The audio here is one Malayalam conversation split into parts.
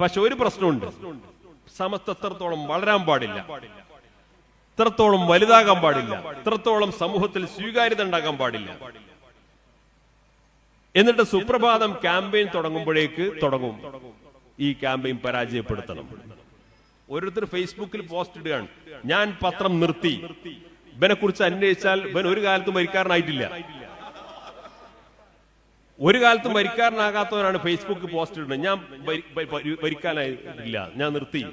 പക്ഷെ ഒരു പ്രശ്നമുണ്ട്, സമത്വം എത്രത്തോളം വളരാൻ പാടില്ല, ഇത്രത്തോളം വലുതാകാൻ പാടില്ല, ഇത്രത്തോളം സമൂഹത്തിൽ സ്വീകാര്യത ഉണ്ടാകാൻ പാടില്ല. എന്നിട്ട് സുപ്രഭാതം ക്യാമ്പയിൻ തുടങ്ങും ഈ ക്യാമ്പയിൻ പരാജയപ്പെടുത്തണം. ഓരോരുത്തർ ഫേസ്ബുക്കിൽ പോസ്റ്റ് ഇടുകയാണ്, ഞാൻ പത്രം നിർത്തി, ഇവനെ കുറിച്ച് അന്വേഷിച്ചാൽ ഇവൻ ഒരു കാലത്തും വരിക്കാരനായിട്ടില്ല, ഒരു കാലത്തും വരിക്കാരനാകാത്തവനാണ് ഫേസ്ബുക്ക് പോസ്റ്റ് ഇടുന്നത്. ഞാൻ വരിക്കാനായിട്ടില്ല, ഞാൻ നിർത്തി.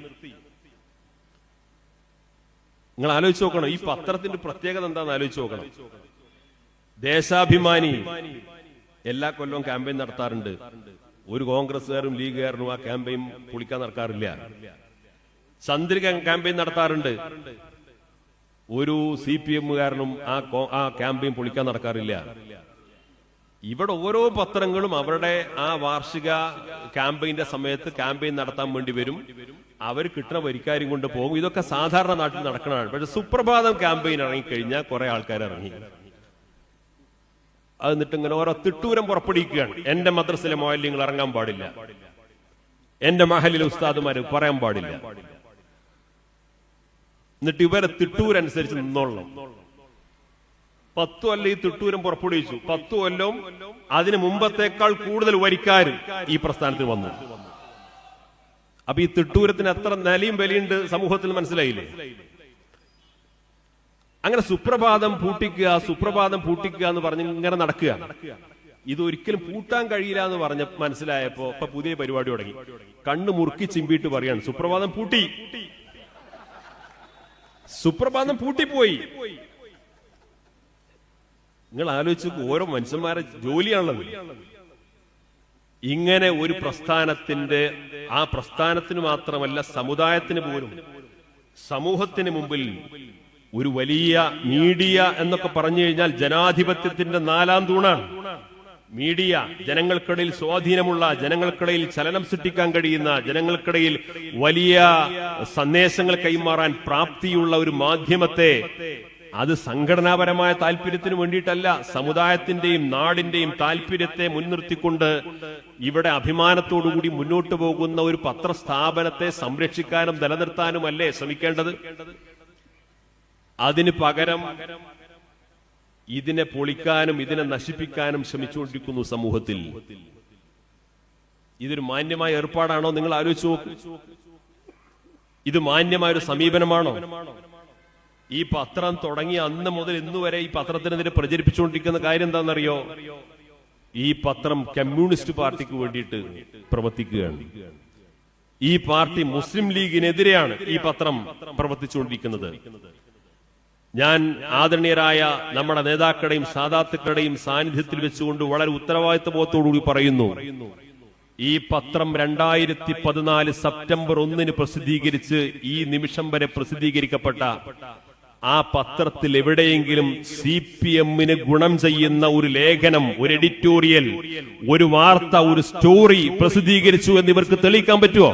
നിങ്ങൾ ആലോചിച്ച് നോക്കണം, ഈ പത്രത്തിന്റെ പ്രത്യേകത എന്താണെന്ന് ആലോചിച്ച് നോക്കണം. ദേശാഭിമാനി എല്ലാ കൊല്ലവും ക്യാമ്പയിൻ നടത്താറുണ്ട്. ഒരു കോൺഗ്രസ്സുകാരും ലീഗുകാരനും ആ ക്യാമ്പയിൻ പൊളിക്കാൻ നടക്കാറില്ല. ചന്ദ്രിക ക്യാമ്പയിൻ നടത്താറുണ്ട്. ഒരു CPM-കാരനും ആ ക്യാമ്പയിൻ പൊളിക്കാൻ നടക്കാറില്ല. ഇവിടെ ഓരോ പത്രങ്ങളും അവരുടെ ആ വാർഷിക ക്യാമ്പയിന്റെ സമയത്ത് ക്യാമ്പയിൻ നടത്താൻ വേണ്ടി വരും. അവർ കിട്ടുന്ന വരിക്കാരും കൊണ്ട് പോകും. ഇതൊക്കെ സാധാരണ നാട്ടിൽ നടക്കണതാണ്. പക്ഷെ സുപ്രഭാതം ക്യാമ്പയിൻ ഇറങ്ങിക്കഴിഞ്ഞാൽ കുറെ ആൾക്കാർ ഇറങ്ങി. അത് എന്നിട്ട് ഇങ്ങനെ ഓരോ തിട്ടൂരം പുറപ്പെടുവിക്കുകയാണ്. എന്റെ മദ്രസയിലെ മൗലവികൾ ഇറങ്ങാൻ പാടില്ല, എന്റെ മഹലിലെ ഉസ്താദുമാര് പറയാൻ പാടില്ല. എന്നിട്ട് ഇവരെ തിട്ടൂരനുസരിച്ച് നിന്നോളണം. 10 കൊല്ലം ഈ തിട്ടൂരം പുറപ്പെടുവിച്ചു. 10 കൊല്ലം അതിന് മുമ്പത്തേക്കാൾ കൂടുതൽ വരിക്കാര് ഈ പ്രസ്ഥാനത്തിൽ വന്നു. അപ്പൊ ഈ തിട്ടൂരത്തിന് എത്ര നിലയും വിലയുണ്ട് സമൂഹത്തിൽ, മനസ്സിലായില്ലേ? അങ്ങനെ സുപ്രഭാതം പൂട്ടിക്കുക എന്ന് പറഞ്ഞ് ഇങ്ങനെ നടക്കുക. ഇതൊരിക്കലും പൂട്ടാൻ കഴിയില്ല എന്ന് പറഞ്ഞ മനസ്സിലായപ്പോ ഇപ്പൊ പുതിയ പരിപാടി തുടങ്ങി. കണ്ണു മുറുക്കി ചിമ്പിയിട്ട് പറയാണ്, സുപ്രഭാതം പൂട്ടി, സുപ്രഭാതം പൂട്ടിപ്പോയി. നിങ്ങൾ ആലോചിച്ച് ഓരോ മനുഷ്യന്മാരെ ജോലിയാണുള്ളത്. ഇങ്ങനെ ഒരു പ്രസ്ഥാനത്തിന്റെ ആ പ്രസ്ഥാനത്തിന് മാത്രമല്ല സമുദായത്തിന് പോലും സമൂഹത്തിന് മുമ്പിൽ ഒരു വലിയ മീഡിയ എന്നൊക്കെ പറഞ്ഞു കഴിഞ്ഞാൽ ജനാധിപത്യത്തിന്റെ 4-ാം തൂണാണ് മീഡിയ. ജനങ്ങൾക്കിടയിൽ സ്വാധീനമുള്ള, ജനങ്ങൾക്കിടയിൽ ചലനം സൃഷ്ടിക്കാൻ കഴിയുന്ന, ജനങ്ങൾക്കിടയിൽ വലിയ സന്ദേശങ്ങൾ കൈമാറാൻ പ്രാപ്തിയുള്ള ഒരു മാധ്യമത്തെ, അത് സംഘടനാപരമായ താല്പര്യത്തിന് വേണ്ടിയിട്ടല്ല, സമുദായത്തിന്റെയും നാടിന്റെയും താല്പര്യത്തെ മുൻനിർത്തിക്കൊണ്ട് ഇവിടെ അഭിമാനത്തോടുകൂടി മുന്നോട്ട് പോകുന്ന ഒരു പത്രസ്ഥാപനത്തെ സംരക്ഷിക്കാനും നിലനിർത്താനുമല്ലേ ശ്രമിക്കേണ്ടത്? അതിന് പകരം ഇതിനെ പൊളിക്കാനും ഇതിനെ നശിപ്പിക്കാനും ശ്രമിച്ചുകൊണ്ടിരിക്കുന്നു സമൂഹത്തിൽ. ഇതൊരു മാന്യമായ ഏർപ്പാടാണോ? നിങ്ങൾ ആലോചിച്ച് നോക്കൂ. ഇത് മാന്യമായ ഒരു സമീപനമാണോ? ഈ പത്രം തുടങ്ങിയ അന്ന് മുതൽ ഇന്നുവരെ ഈ പത്രത്തിനെതിരെ പ്രചരിപ്പിച്ചുകൊണ്ടിരിക്കുന്ന കാര്യം എന്താണെന്നറിയോ? ഈ പത്രം കമ്മ്യൂണിസ്റ്റ് പാർട്ടിക്ക് വേണ്ടിയിട്ട് പ്രവർത്തിക്കുകയാണ്. ഈ പാർട്ടി മുസ്ലിം ലീഗിനെതിരെയാണ് ഈ പത്രം പ്രവർത്തിച്ചുകൊണ്ടിരിക്കുന്നത്. ഞാൻ ആദരണീയരായ നമ്മുടെ നേതാക്കളുടെയും സാദാത്തുക്കളുടെയും സാന്നിധ്യത്തിൽ വെച്ചുകൊണ്ട് വളരെ ഉത്തരവാദിത്വബോധത്തോടുകൂടി പറയുന്നു, ഈ പത്രം 2014 സെപ്റ്റംബർ 1 പ്രസിദ്ധീകരിച്ച് ഈ നിമിഷം വരെ പ്രസിദ്ധീകരിക്കപ്പെട്ട ആ പത്രത്തിൽ എവിടെയെങ്കിലും CPM-ന് ഗുണം ചെയ്യുന്ന ഒരു ലേഖനം, ഒരു എഡിറ്റോറിയൽ, ഒരു വാർത്ത, ഒരു സ്റ്റോറി പ്രസിദ്ധീകരിച്ചു എന്ന് ഇവർക്ക് തെളിയിക്കാൻ പറ്റുമോ?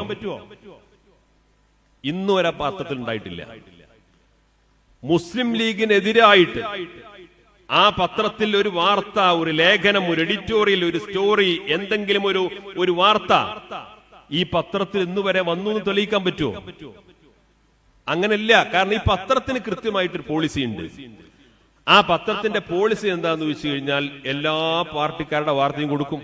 ഇന്നുവരെ പത്രത്തിൽ ഉണ്ടായിട്ടില്ല. മുസ്ലിം ലീഗിനെതിരായിട്ട് ആ പത്രത്തിൽ ഒരു വാർത്ത, ഒരു ലേഖനം, ഒരു എഡിറ്റോറിയൽ, ഒരു സ്റ്റോറി, എന്തെങ്കിലും ഒരു വാർത്ത ഈ പത്രത്തിൽ ഇന്നുവരെ വന്നു എന്ന് തെളിയിക്കാൻ പറ്റുമോ? അങ്ങനെയല്ല. കാരണം ഈ പത്രത്തിന് കൃത്യമായിട്ടൊരു പോളിസി ഉണ്ട്. ആ പത്രത്തിന്റെ പോളിസി എന്താന്ന് വെച്ച് കഴിഞ്ഞാൽ എല്ലാ പാർട്ടിക്കാരുടെ വാർത്തയും കൊടുക്കും,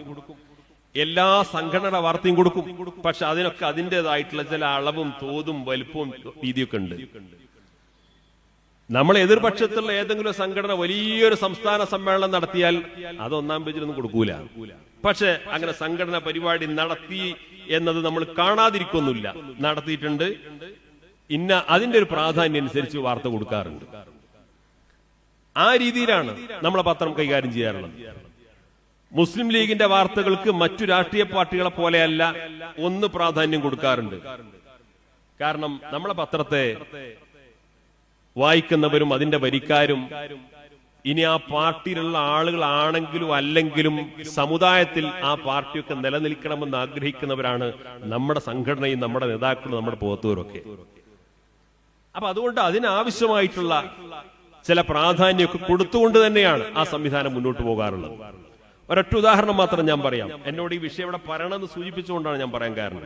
എല്ലാ സംഘടനയുടെ വാർത്തയും കൊടുക്കും. പക്ഷെ അതിനൊക്കെ അതിൻ്റെതായിട്ടുള്ള ചില അളവും തോതും വലിപ്പവും രീതിയൊക്കെ ഉണ്ട്. നമ്മൾ എതിർപക്ഷത്തുള്ള ഏതെങ്കിലും സംഘടന വലിയൊരു സംസ്ഥാന സമ്മേളനം നടത്തിയാൽ അത് 1-ാം പേജിലൊന്നും കൊടുക്കൂല. പക്ഷെ അങ്ങനെ സംഘടന പരിപാടി നടത്തി എന്നത് നമ്മൾ കാണാതിരിക്കൊന്നുമില്ല. നടത്തിയിട്ടുണ്ട്, അതിന്റെ ഒരു പ്രാധാന്യം അനുസരിച്ച് വാർത്ത കൊടുക്കാറുണ്ട്. ആ രീതിയിലാണ് നമ്മളെ പത്രം കൈകാര്യം ചെയ്യാറുള്ളത്. മുസ്ലിം ലീഗിന്റെ വാർത്തകൾക്ക് മറ്റു രാഷ്ട്രീയ പാർട്ടികളെ പോലെയല്ല ഒന്ന് പ്രാധാന്യം കൊടുക്കാറുണ്ട്. കാരണം നമ്മളെ പത്രത്തെ വായിക്കുന്നവരും അതിന്റെ വരിക്കാരും ഇനി ആ പാർട്ടിയിലുള്ള ആളുകളാണെങ്കിലും അല്ലെങ്കിലും സമുദായത്തിൽ ആ പാർട്ടിയൊക്കെ നിലനിൽക്കണമെന്ന് ആഗ്രഹിക്കുന്നവരാണ് നമ്മുടെ സംഘടനയും നമ്മുടെ നേതാക്കളും നമ്മുടെ പ്രവർത്തകരൊക്കെ. അപ്പൊ അതുകൊണ്ട് അതിനാവശ്യമായിട്ടുള്ള ചില പ്രാധാന്യമൊക്കെ കൊടുത്തുകൊണ്ട് തന്നെയാണ് ആ സംവിധാനം മുന്നോട്ട് പോകാറുള്ളത്. ഒരൊറ്റ ഉദാഹരണം മാത്രം ഞാൻ പറയാം. എന്നോട് ഈ വിഷയം ഇവിടെ പറയണമെന്ന് സൂചിപ്പിച്ചുകൊണ്ടാണ് ഞാൻ പറയാൻ കാരണം.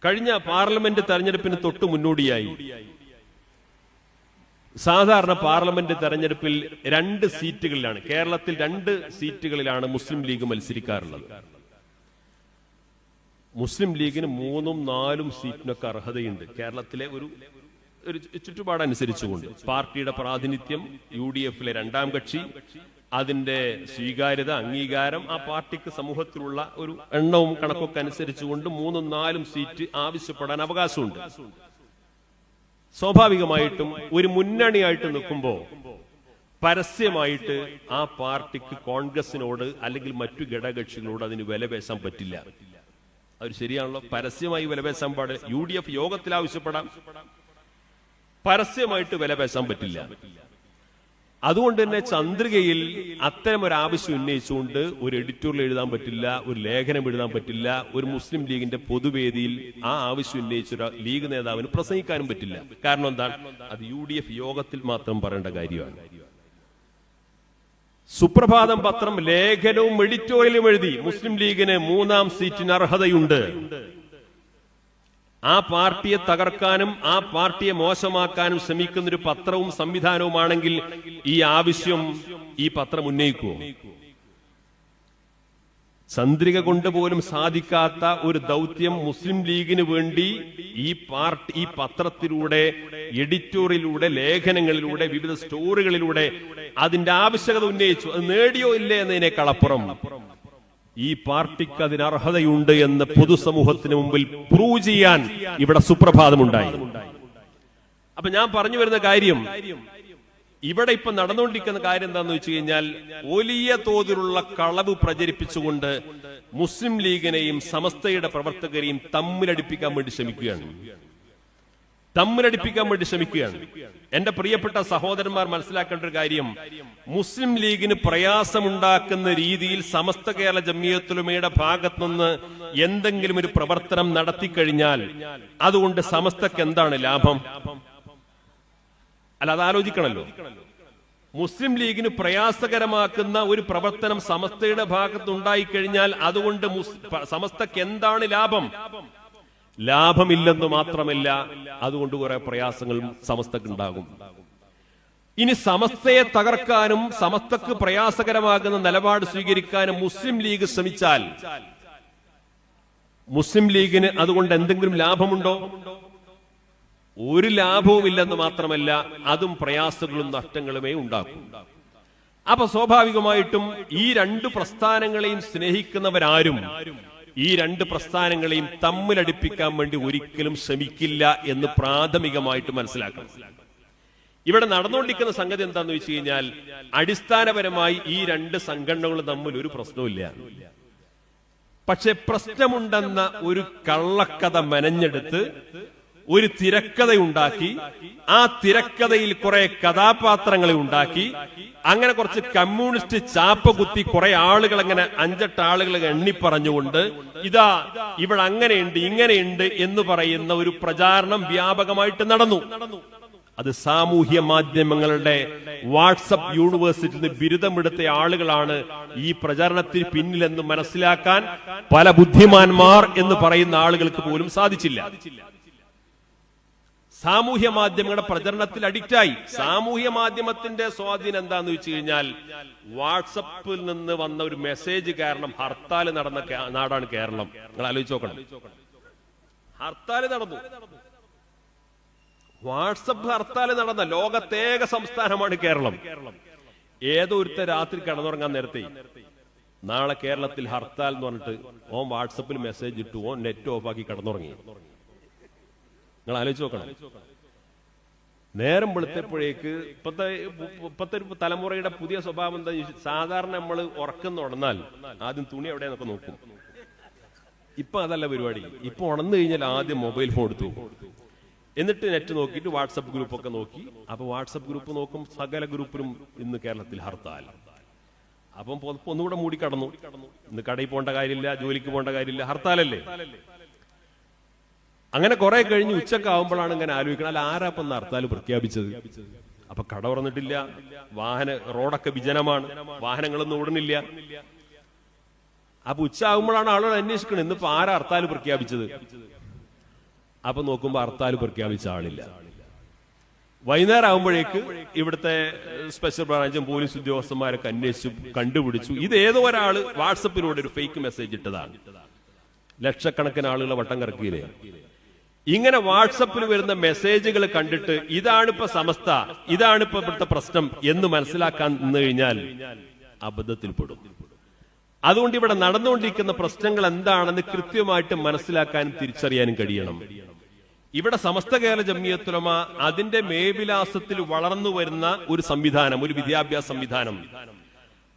കഴിഞ്ഞ പാർലമെന്റ് തെരഞ്ഞെടുപ്പിന് തൊട്ടു മുന്നോടിയായി സാധാരണ പാർലമെന്റ് തെരഞ്ഞെടുപ്പിൽ 2 സീറ്റുകളിലാണ്, കേരളത്തിൽ 2 സീറ്റുകളിലാണ് മുസ്ലിം ലീഗ് മത്സരിക്കാറുള്ളത്. മുസ്ലിം ലീഗിന് 3ഉം 4ഉം സീറ്റിനൊക്കെ അർഹതയുണ്ട്. കേരളത്തിലെ ഒരു ചുറ്റുപാടനുസരിച്ചുകൊണ്ട് പാർട്ടിയുടെ പ്രാതിനിധ്യം, UDF-ലെ 2ാം കക്ഷി, അതിന്റെ സ്വീകാര്യത, അംഗീകാരം, ആ പാർട്ടിക്ക് സമൂഹത്തിലുള്ള ഒരു എണ്ണവും കണക്കൊക്കെ അനുസരിച്ചുകൊണ്ട് 3ഉം 4ഉം സീറ്റ് ആവശ്യപ്പെടാൻ അവകാശമുണ്ട്. സ്വാഭാവികമായിട്ടും ഒരു മുന്നണിയായിട്ട് നിൽക്കുമ്പോൾ പരസ്യമായിട്ട് ആ പാർട്ടിക്ക് കോൺഗ്രസിനോട് അല്ലെങ്കിൽ മറ്റു ഘടകകക്ഷികളോട് അതിന് വിലപേശാൻ പറ്റില്ല. അത് ശരിയാണല്ലോ. പരസ്യമായി വിലപേശാൻ പാടില്ല. UDF യോഗത്തിൽ ആവശ്യപ്പെടാം, പരസ്യമായിട്ട് വിലപേശാൻ പറ്റില്ല. അതുകൊണ്ട് തന്നെ ചന്ദ്രികയിൽ അത്തരം ഒരു ആവശ്യം ഉന്നയിച്ചുകൊണ്ട് ഒരു എഡിറ്റോറിയൽ എഴുതാൻ പറ്റില്ല, ഒരു ലേഖനം എഴുതാൻ പറ്റില്ല, ഒരു മുസ്ലിം ലീഗിന്റെ പൊതുവേദിയിൽ ആ ആവശ്യം ഉന്നയിച്ച ലീഗ് നേതാവിന് പ്രസംഗിക്കാനും പറ്റില്ല. കാരണം എന്താണ്? അത് UDF യോഗത്തിൽ മാത്രം പറയേണ്ട കാര്യമാണ്. സുപ്രഭാതം പത്രം ലേഖനവും എഡിറ്റോറിയലും എഴുതി മുസ്ലിം ലീഗിന് 3ാം സീറ്റിന് അർഹതയുണ്ട്. ആ പാർട്ടിയെ തകർക്കാനും ആ പാർട്ടിയെ മോശമാക്കാനും ശ്രമിക്കുന്ന ഒരു പത്രവും സംവിധാനവുമാണെങ്കിൽ ഈ ആവശ്യം ഈ പത്രം ഉന്നയിക്കുമോ? ചന്ദ്രിക കൊണ്ടുപോലും സാധിക്കാത്ത ഒരു ദൗത്യം മുസ്ലിം ലീഗിന് വേണ്ടി ഈ പത്രത്തിലൂടെ, എഡിറ്റോറിയലിലൂടെ, ലേഖനങ്ങളിലൂടെ, വിവിധ സ്റ്റോറികളിലൂടെ അതിന്റെ ആവശ്യകത ഉന്നയിച്ചു. അത് നേടിയോ ഇല്ലേ എന്നതിനേക്കാളപ്പുറം ഈ പാർട്ടിക്ക് അതിന് അർഹതയുണ്ട് എന്ന് പൊതുസമൂഹത്തിന് മുമ്പിൽ പ്രൂവ് ചെയ്യാൻ ഇവിടെ സുപ്രഭാതമുണ്ടായി. അപ്പൊ ഞാൻ പറഞ്ഞു വരുന്ന കാര്യം, ഇവിടെ ഇപ്പൊ നടന്നുകൊണ്ടിരിക്കുന്ന കാര്യം എന്താണെന്ന് വെച്ച് കഴിഞ്ഞാൽ വലിയ തോതിലുള്ള കളവ് പ്രചരിപ്പിച്ചുകൊണ്ട് മുസ്ലിം ലീഗിനെയും സമസ്തയുടെ പ്രവർത്തകരെയും തമ്മിലടിപ്പിക്കാൻ വേണ്ടി ശ്രമിക്കുകയാണ്. എന്റെ പ്രിയപ്പെട്ട സഹോദരന്മാർ മനസ്സിലാക്കേണ്ട ഒരു കാര്യം, മുസ്ലിം ലീഗിന് പ്രയാസമുണ്ടാക്കുന്ന രീതിയിൽ സമസ്ത കേരള ജംഇയ്യത്തുൽ ഭാഗത്തു നിന്ന് എന്തെങ്കിലും ഒരു പ്രവർത്തനം നടത്തിക്കഴിഞ്ഞാൽ അതുകൊണ്ട് സമസ്തക്ക് എന്താണ് ലാഭം? അല്ല, അത് ആലോചിക്കണല്ലോ. മുസ്ലിം ലീഗിന് പ്രയാസകരമാക്കുന്ന ഒരു പ്രവർത്തനം സമസ്തയുടെ ഭാഗത്ത് ഉണ്ടായിക്കഴിഞ്ഞാൽ അതുകൊണ്ട് സമസ്തക്ക് എന്താണ് ലാഭം? ലാഭമില്ലെന്ന് മാത്രമല്ല, അതുകൊണ്ട് കുറെ പ്രയാസങ്ങളും സമസ്തക്ക് ഉണ്ടാകും. ഇനി സമസ്തയെ തകർക്കാനും സമസ്തക്ക് പ്രയാസകരമാകുന്ന നിലപാട് സ്വീകരിക്കാനും മുസ്ലിം ലീഗ് ശ്രമിച്ചാൽ മുസ്ലിം ലീഗിന് അതുകൊണ്ട് എന്തെങ്കിലും ലാഭമുണ്ടോ? ഒരു ലാഭവുമില്ലെന്ന് മാത്രമല്ല, അതും പ്രയാസങ്ങളും നഷ്ടങ്ങളുമേ ഉണ്ടാക്കും. അപ്പൊ സ്വാഭാവികമായിട്ടും ഈ 2 പ്രസ്ഥാനങ്ങളെയും സ്നേഹിക്കുന്നവരാരും ഈ 2 പ്രസ്ഥാനങ്ങളെയും തമ്മിലടിപ്പിക്കാൻ വേണ്ടി ഒരിക്കലും ശ്രമിക്കില്ല എന്ന് പ്രാഥമികമായിട്ട് മനസ്സിലാക്കണം. ഇവിടെ നടന്നുകൊണ്ടിരിക്കുന്ന സംഗതി എന്താന്ന് വെച്ച് കഴിഞ്ഞാൽ, അടിസ്ഥാനപരമായി ഈ 2 സംഘടനകളും തമ്മിൽ ഒരു പ്രശ്നവുമില്ല. പക്ഷെ പ്രശ്നമുണ്ടെന്ന ഒരു കള്ളക്കഥ മെനഞ്ഞെടുത്ത് ഒരു തിരക്കഥയുണ്ടാക്കി, ആ തിരക്കഥയിൽ കുറെ കഥാപാത്രങ്ങളെ ഉണ്ടാക്കി, അങ്ങനെ കുറച്ച് കമ്മ്യൂണിസ്റ്റ് ചാപ്പ കുത്തി കുറെ ആളുകൾ, അങ്ങനെ 5-8 ആളുകളെ എണ്ണിപ്പറഞ്ഞുകൊണ്ട് ഇതാ ഇവിടെ അങ്ങനെയുണ്ട് ഇങ്ങനെയുണ്ട് എന്ന് പറയുന്ന ഒരു പ്രചാരണം വ്യാപകമായിട്ട് നടന്നു. അത് സാമൂഹ്യ മാധ്യമങ്ങളുടെ വാട്സപ്പ് യൂണിവേഴ്സിറ്റിയിൽ നിന്ന് ബിരുദമെടുത്ത ആളുകളാണ് ഈ പ്രചാരണത്തിന് പിന്നിലെന്ന് മനസ്സിലാക്കാൻ പല ബുദ്ധിമാന്മാർ എന്ന് പറയുന്ന ആളുകൾക്ക് പോലും സാധിച്ചില്ല. സാമൂഹ്യ മാധ്യമങ്ങളുടെ പ്രചരണത്തിൽ അഡിക്റ്റായി. സാമൂഹ്യ മാധ്യമത്തിന്റെ സ്വാധീനം എന്താന്ന് വെച്ച് കഴിഞ്ഞാൽ, വാട്സപ്പിൽ നിന്ന് വന്ന ഒരു മെസ്സേജ് കാരണം ഹർത്താൽ നടന്ന നാടാണ് കേരളം. നിങ്ങൾ ആലോചിച്ച് നോക്കണം. ഹർത്താൽ നടന്നു, വാട്സപ്പ് ഹർത്താൽ നടന്ന ലോകത്തേക സംസ്ഥാനമാണ് കേരളം. ഏതോ ഒരുത്ത രാത്രി കിടന്നുറങ്ങാൻ നേരത്തെ നാളെ കേരളത്തിൽ ഹർത്താൽ എന്ന് പറഞ്ഞിട്ട് ഓൻ വാട്സപ്പിൽ മെസ്സേജ് ഇട്ടു, ഓൻ നെറ്റ് ഓഫാക്കി കിടന്നുറങ്ങി. നിങ്ങൾ ആലോചിച്ച് നോക്കണം. നേരം വെളുത്തപ്പോഴേക്ക് ഇപ്പത്തെ തലമുറയുടെ പുതിയ സ്വഭാവം എന്താ? സാധാരണ നമ്മൾ ഉറക്കം തുടർന്നാൽ ആദ്യം തുണി എവിടെയെന്നൊക്കെ നോക്കും. ഇപ്പൊ അതല്ല പരിപാടി. ഇപ്പൊ ഉണർന്നു കഴിഞ്ഞാൽ ആദ്യം മൊബൈൽ ഫോൺ എടുത്തു, എന്നിട്ട് നെറ്റ് നോക്കിയിട്ട് വാട്സപ്പ് ഗ്രൂപ്പൊക്കെ നോക്കി. അപ്പൊ വാട്സപ്പ് ഗ്രൂപ്പ് നോക്കും, സകല ഗ്രൂപ്പിലും ഇന്ന് കേരളത്തിൽ ഹർത്താൽ. അപ്പം ഒന്നുകൂടെ മൂടി കടന്നു. ഇന്ന് കടയിൽ പോകേണ്ട കാര്യമില്ല, ജോലിക്ക് പോകേണ്ട കാര്യമില്ല, ഹർത്താലല്ലേ. അങ്ങനെ കുറെ കഴിഞ്ഞ് ഉച്ചക്കാവുമ്പോഴാണ് ഇങ്ങനെ ആലോചിക്കണം, അല്ല ആരാപ്പം ഹർത്താൽ പ്രഖ്യാപിച്ചത്? അപ്പൊ കട തുറന്നിട്ടില്ല, റോഡൊക്കെ വിജനമാണ്, വാഹനങ്ങളൊന്നും ഓടുന്നില്ല. അപ്പൊ ഉച്ച ആകുമ്പോഴാണ് ആളുകൾ അന്വേഷിക്കണം, ഇന്നിപ്പോ ആരാ ഹർത്താൽ പ്രഖ്യാപിച്ചത്? അപ്പൊ നോക്കുമ്പോ ഹർത്താൽ പ്രഖ്യാപിച്ച ആളില്ല. വൈകുന്നേരം ആകുമ്പോഴേക്ക് ഇവിടുത്തെ സ്പെഷ്യൽ ബ്രാഞ്ചും പോലീസ് ഉദ്യോഗസ്ഥന്മാരൊക്കെ അന്വേഷിച്ചു കണ്ടുപിടിച്ചു ഇത് ഏതോ ഒരാള് വാട്സപ്പിലൂടെ ഒരു ഫേക്ക് മെസ്സേജ് ഇട്ടതാണ്. ലക്ഷക്കണക്കിന് ആളുകളെ വട്ടം കറക്കിയില്ലേ. ഇങ്ങനെ വാട്സപ്പിൽ വരുന്ന മെസ്സേജുകൾ കണ്ടിട്ട് ഇതാണിപ്പോ സമസ്ത, ഇതാണിപ്പോ ഇവിടുത്തെ പ്രശ്നം എന്ന് മനസ്സിലാക്കാൻ നിന്ന് കഴിഞ്ഞാൽ അബദ്ധത്തിൽപ്പെടും. അതുകൊണ്ട് ഇവിടെ നടന്നുകൊണ്ടിരിക്കുന്ന പ്രശ്നങ്ങൾ എന്താണെന്ന് കൃത്യമായിട്ട് മനസ്സിലാക്കാനും തിരിച്ചറിയാനും കഴിയണം. ഇവിടെ സമസ്ത കേരള ജംഇയ്യത്തുൽ ഉലമ അതിന്റെ മേൽവിലാസത്തിൽ വളർന്നു വരുന്ന ഒരു സംവിധാനം, ഒരു വിദ്യാഭ്യാസ സംവിധാനം,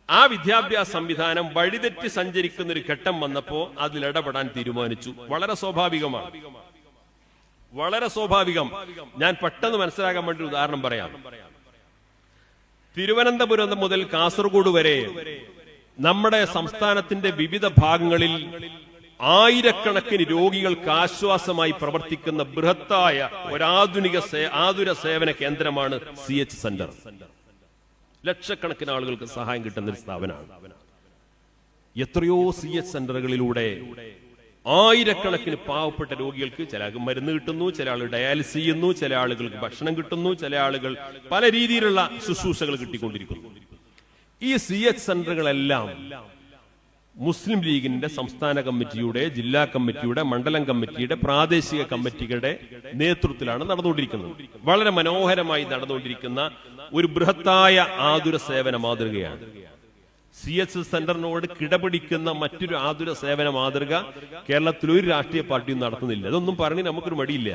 ആ വിദ്യാഭ്യാസ സംവിധാനം വഴിതെറ്റി സഞ്ചരിക്കുന്ന ഒരു ഘട്ടം വന്നപ്പോ അതിലിടപെടാൻ തീരുമാനിച്ചു. വളരെ സ്വാഭാവികമാണ്, വളരെ സ്വാഭാവികം. ഞാൻ പെട്ടെന്ന് മനസ്സിലാക്കാൻ വേണ്ടി ഒരു ഉദാഹരണം പറയാം. തിരുവനന്തപുരം മുതൽ കാസർഗോഡ് വരെ നമ്മുടെ സംസ്ഥാനത്തിന്റെ വിവിധ ഭാഗങ്ങളിൽ ആയിരക്കണക്കിന് രോഗികൾക്ക് ആശ്വാസമായി പ്രവർത്തിക്കുന്ന ബൃഹത്തായ ആതുര സേവന കേന്ദ്രമാണ് CH സെന്റർ. ലക്ഷക്കണക്കിന് ആളുകൾക്ക് സഹായം കിട്ടുന്ന ഒരു സ്ഥാപനമാണ്. എത്രയോ CH സെന്ററുകളിലൂടെ ആയിരക്കണക്കിന് പാവപ്പെട്ട രോഗികൾക്ക് ചില ആൾക്ക് മരുന്ന് കിട്ടുന്നു, ചില ആളുകൾ ഡയാലിസിസ് ചെയ്യുന്നു, ചില ആളുകൾക്ക് ഭക്ഷണം കിട്ടുന്നു, ചില ആളുകൾ പല രീതിയിലുള്ള ശുശ്രൂഷകൾ കിട്ടിക്കൊണ്ടിരിക്കുന്നു. ഈ CH സെന്ററുകളെല്ലാം മുസ്ലിം ലീഗിന്റെ സംസ്ഥാന കമ്മിറ്റിയുടെ, ജില്ലാ കമ്മിറ്റിയുടെ, മണ്ഡലം കമ്മിറ്റിയുടെ, പ്രാദേശിക കമ്മിറ്റികളുടെ നേതൃത്വത്തിലാണ് നടന്നുകൊണ്ടിരിക്കുന്നത്. വളരെ മനോഹരമായി നടന്നുകൊണ്ടിരിക്കുന്ന ഒരു ബൃഹത്തായ ആതുര സേവന മാതൃകയാണ്. CH സെന്ററിനോട് കിടപിടിക്കുന്ന മറ്റൊരു ആതുര സേവന മാതൃക കേരളത്തിൽ ഒരു രാഷ്ട്രീയ പാർട്ടിയും നടത്തുന്നില്ല. അതൊന്നും പറഞ്ഞ് നമുക്കൊരു മടിയില്ല.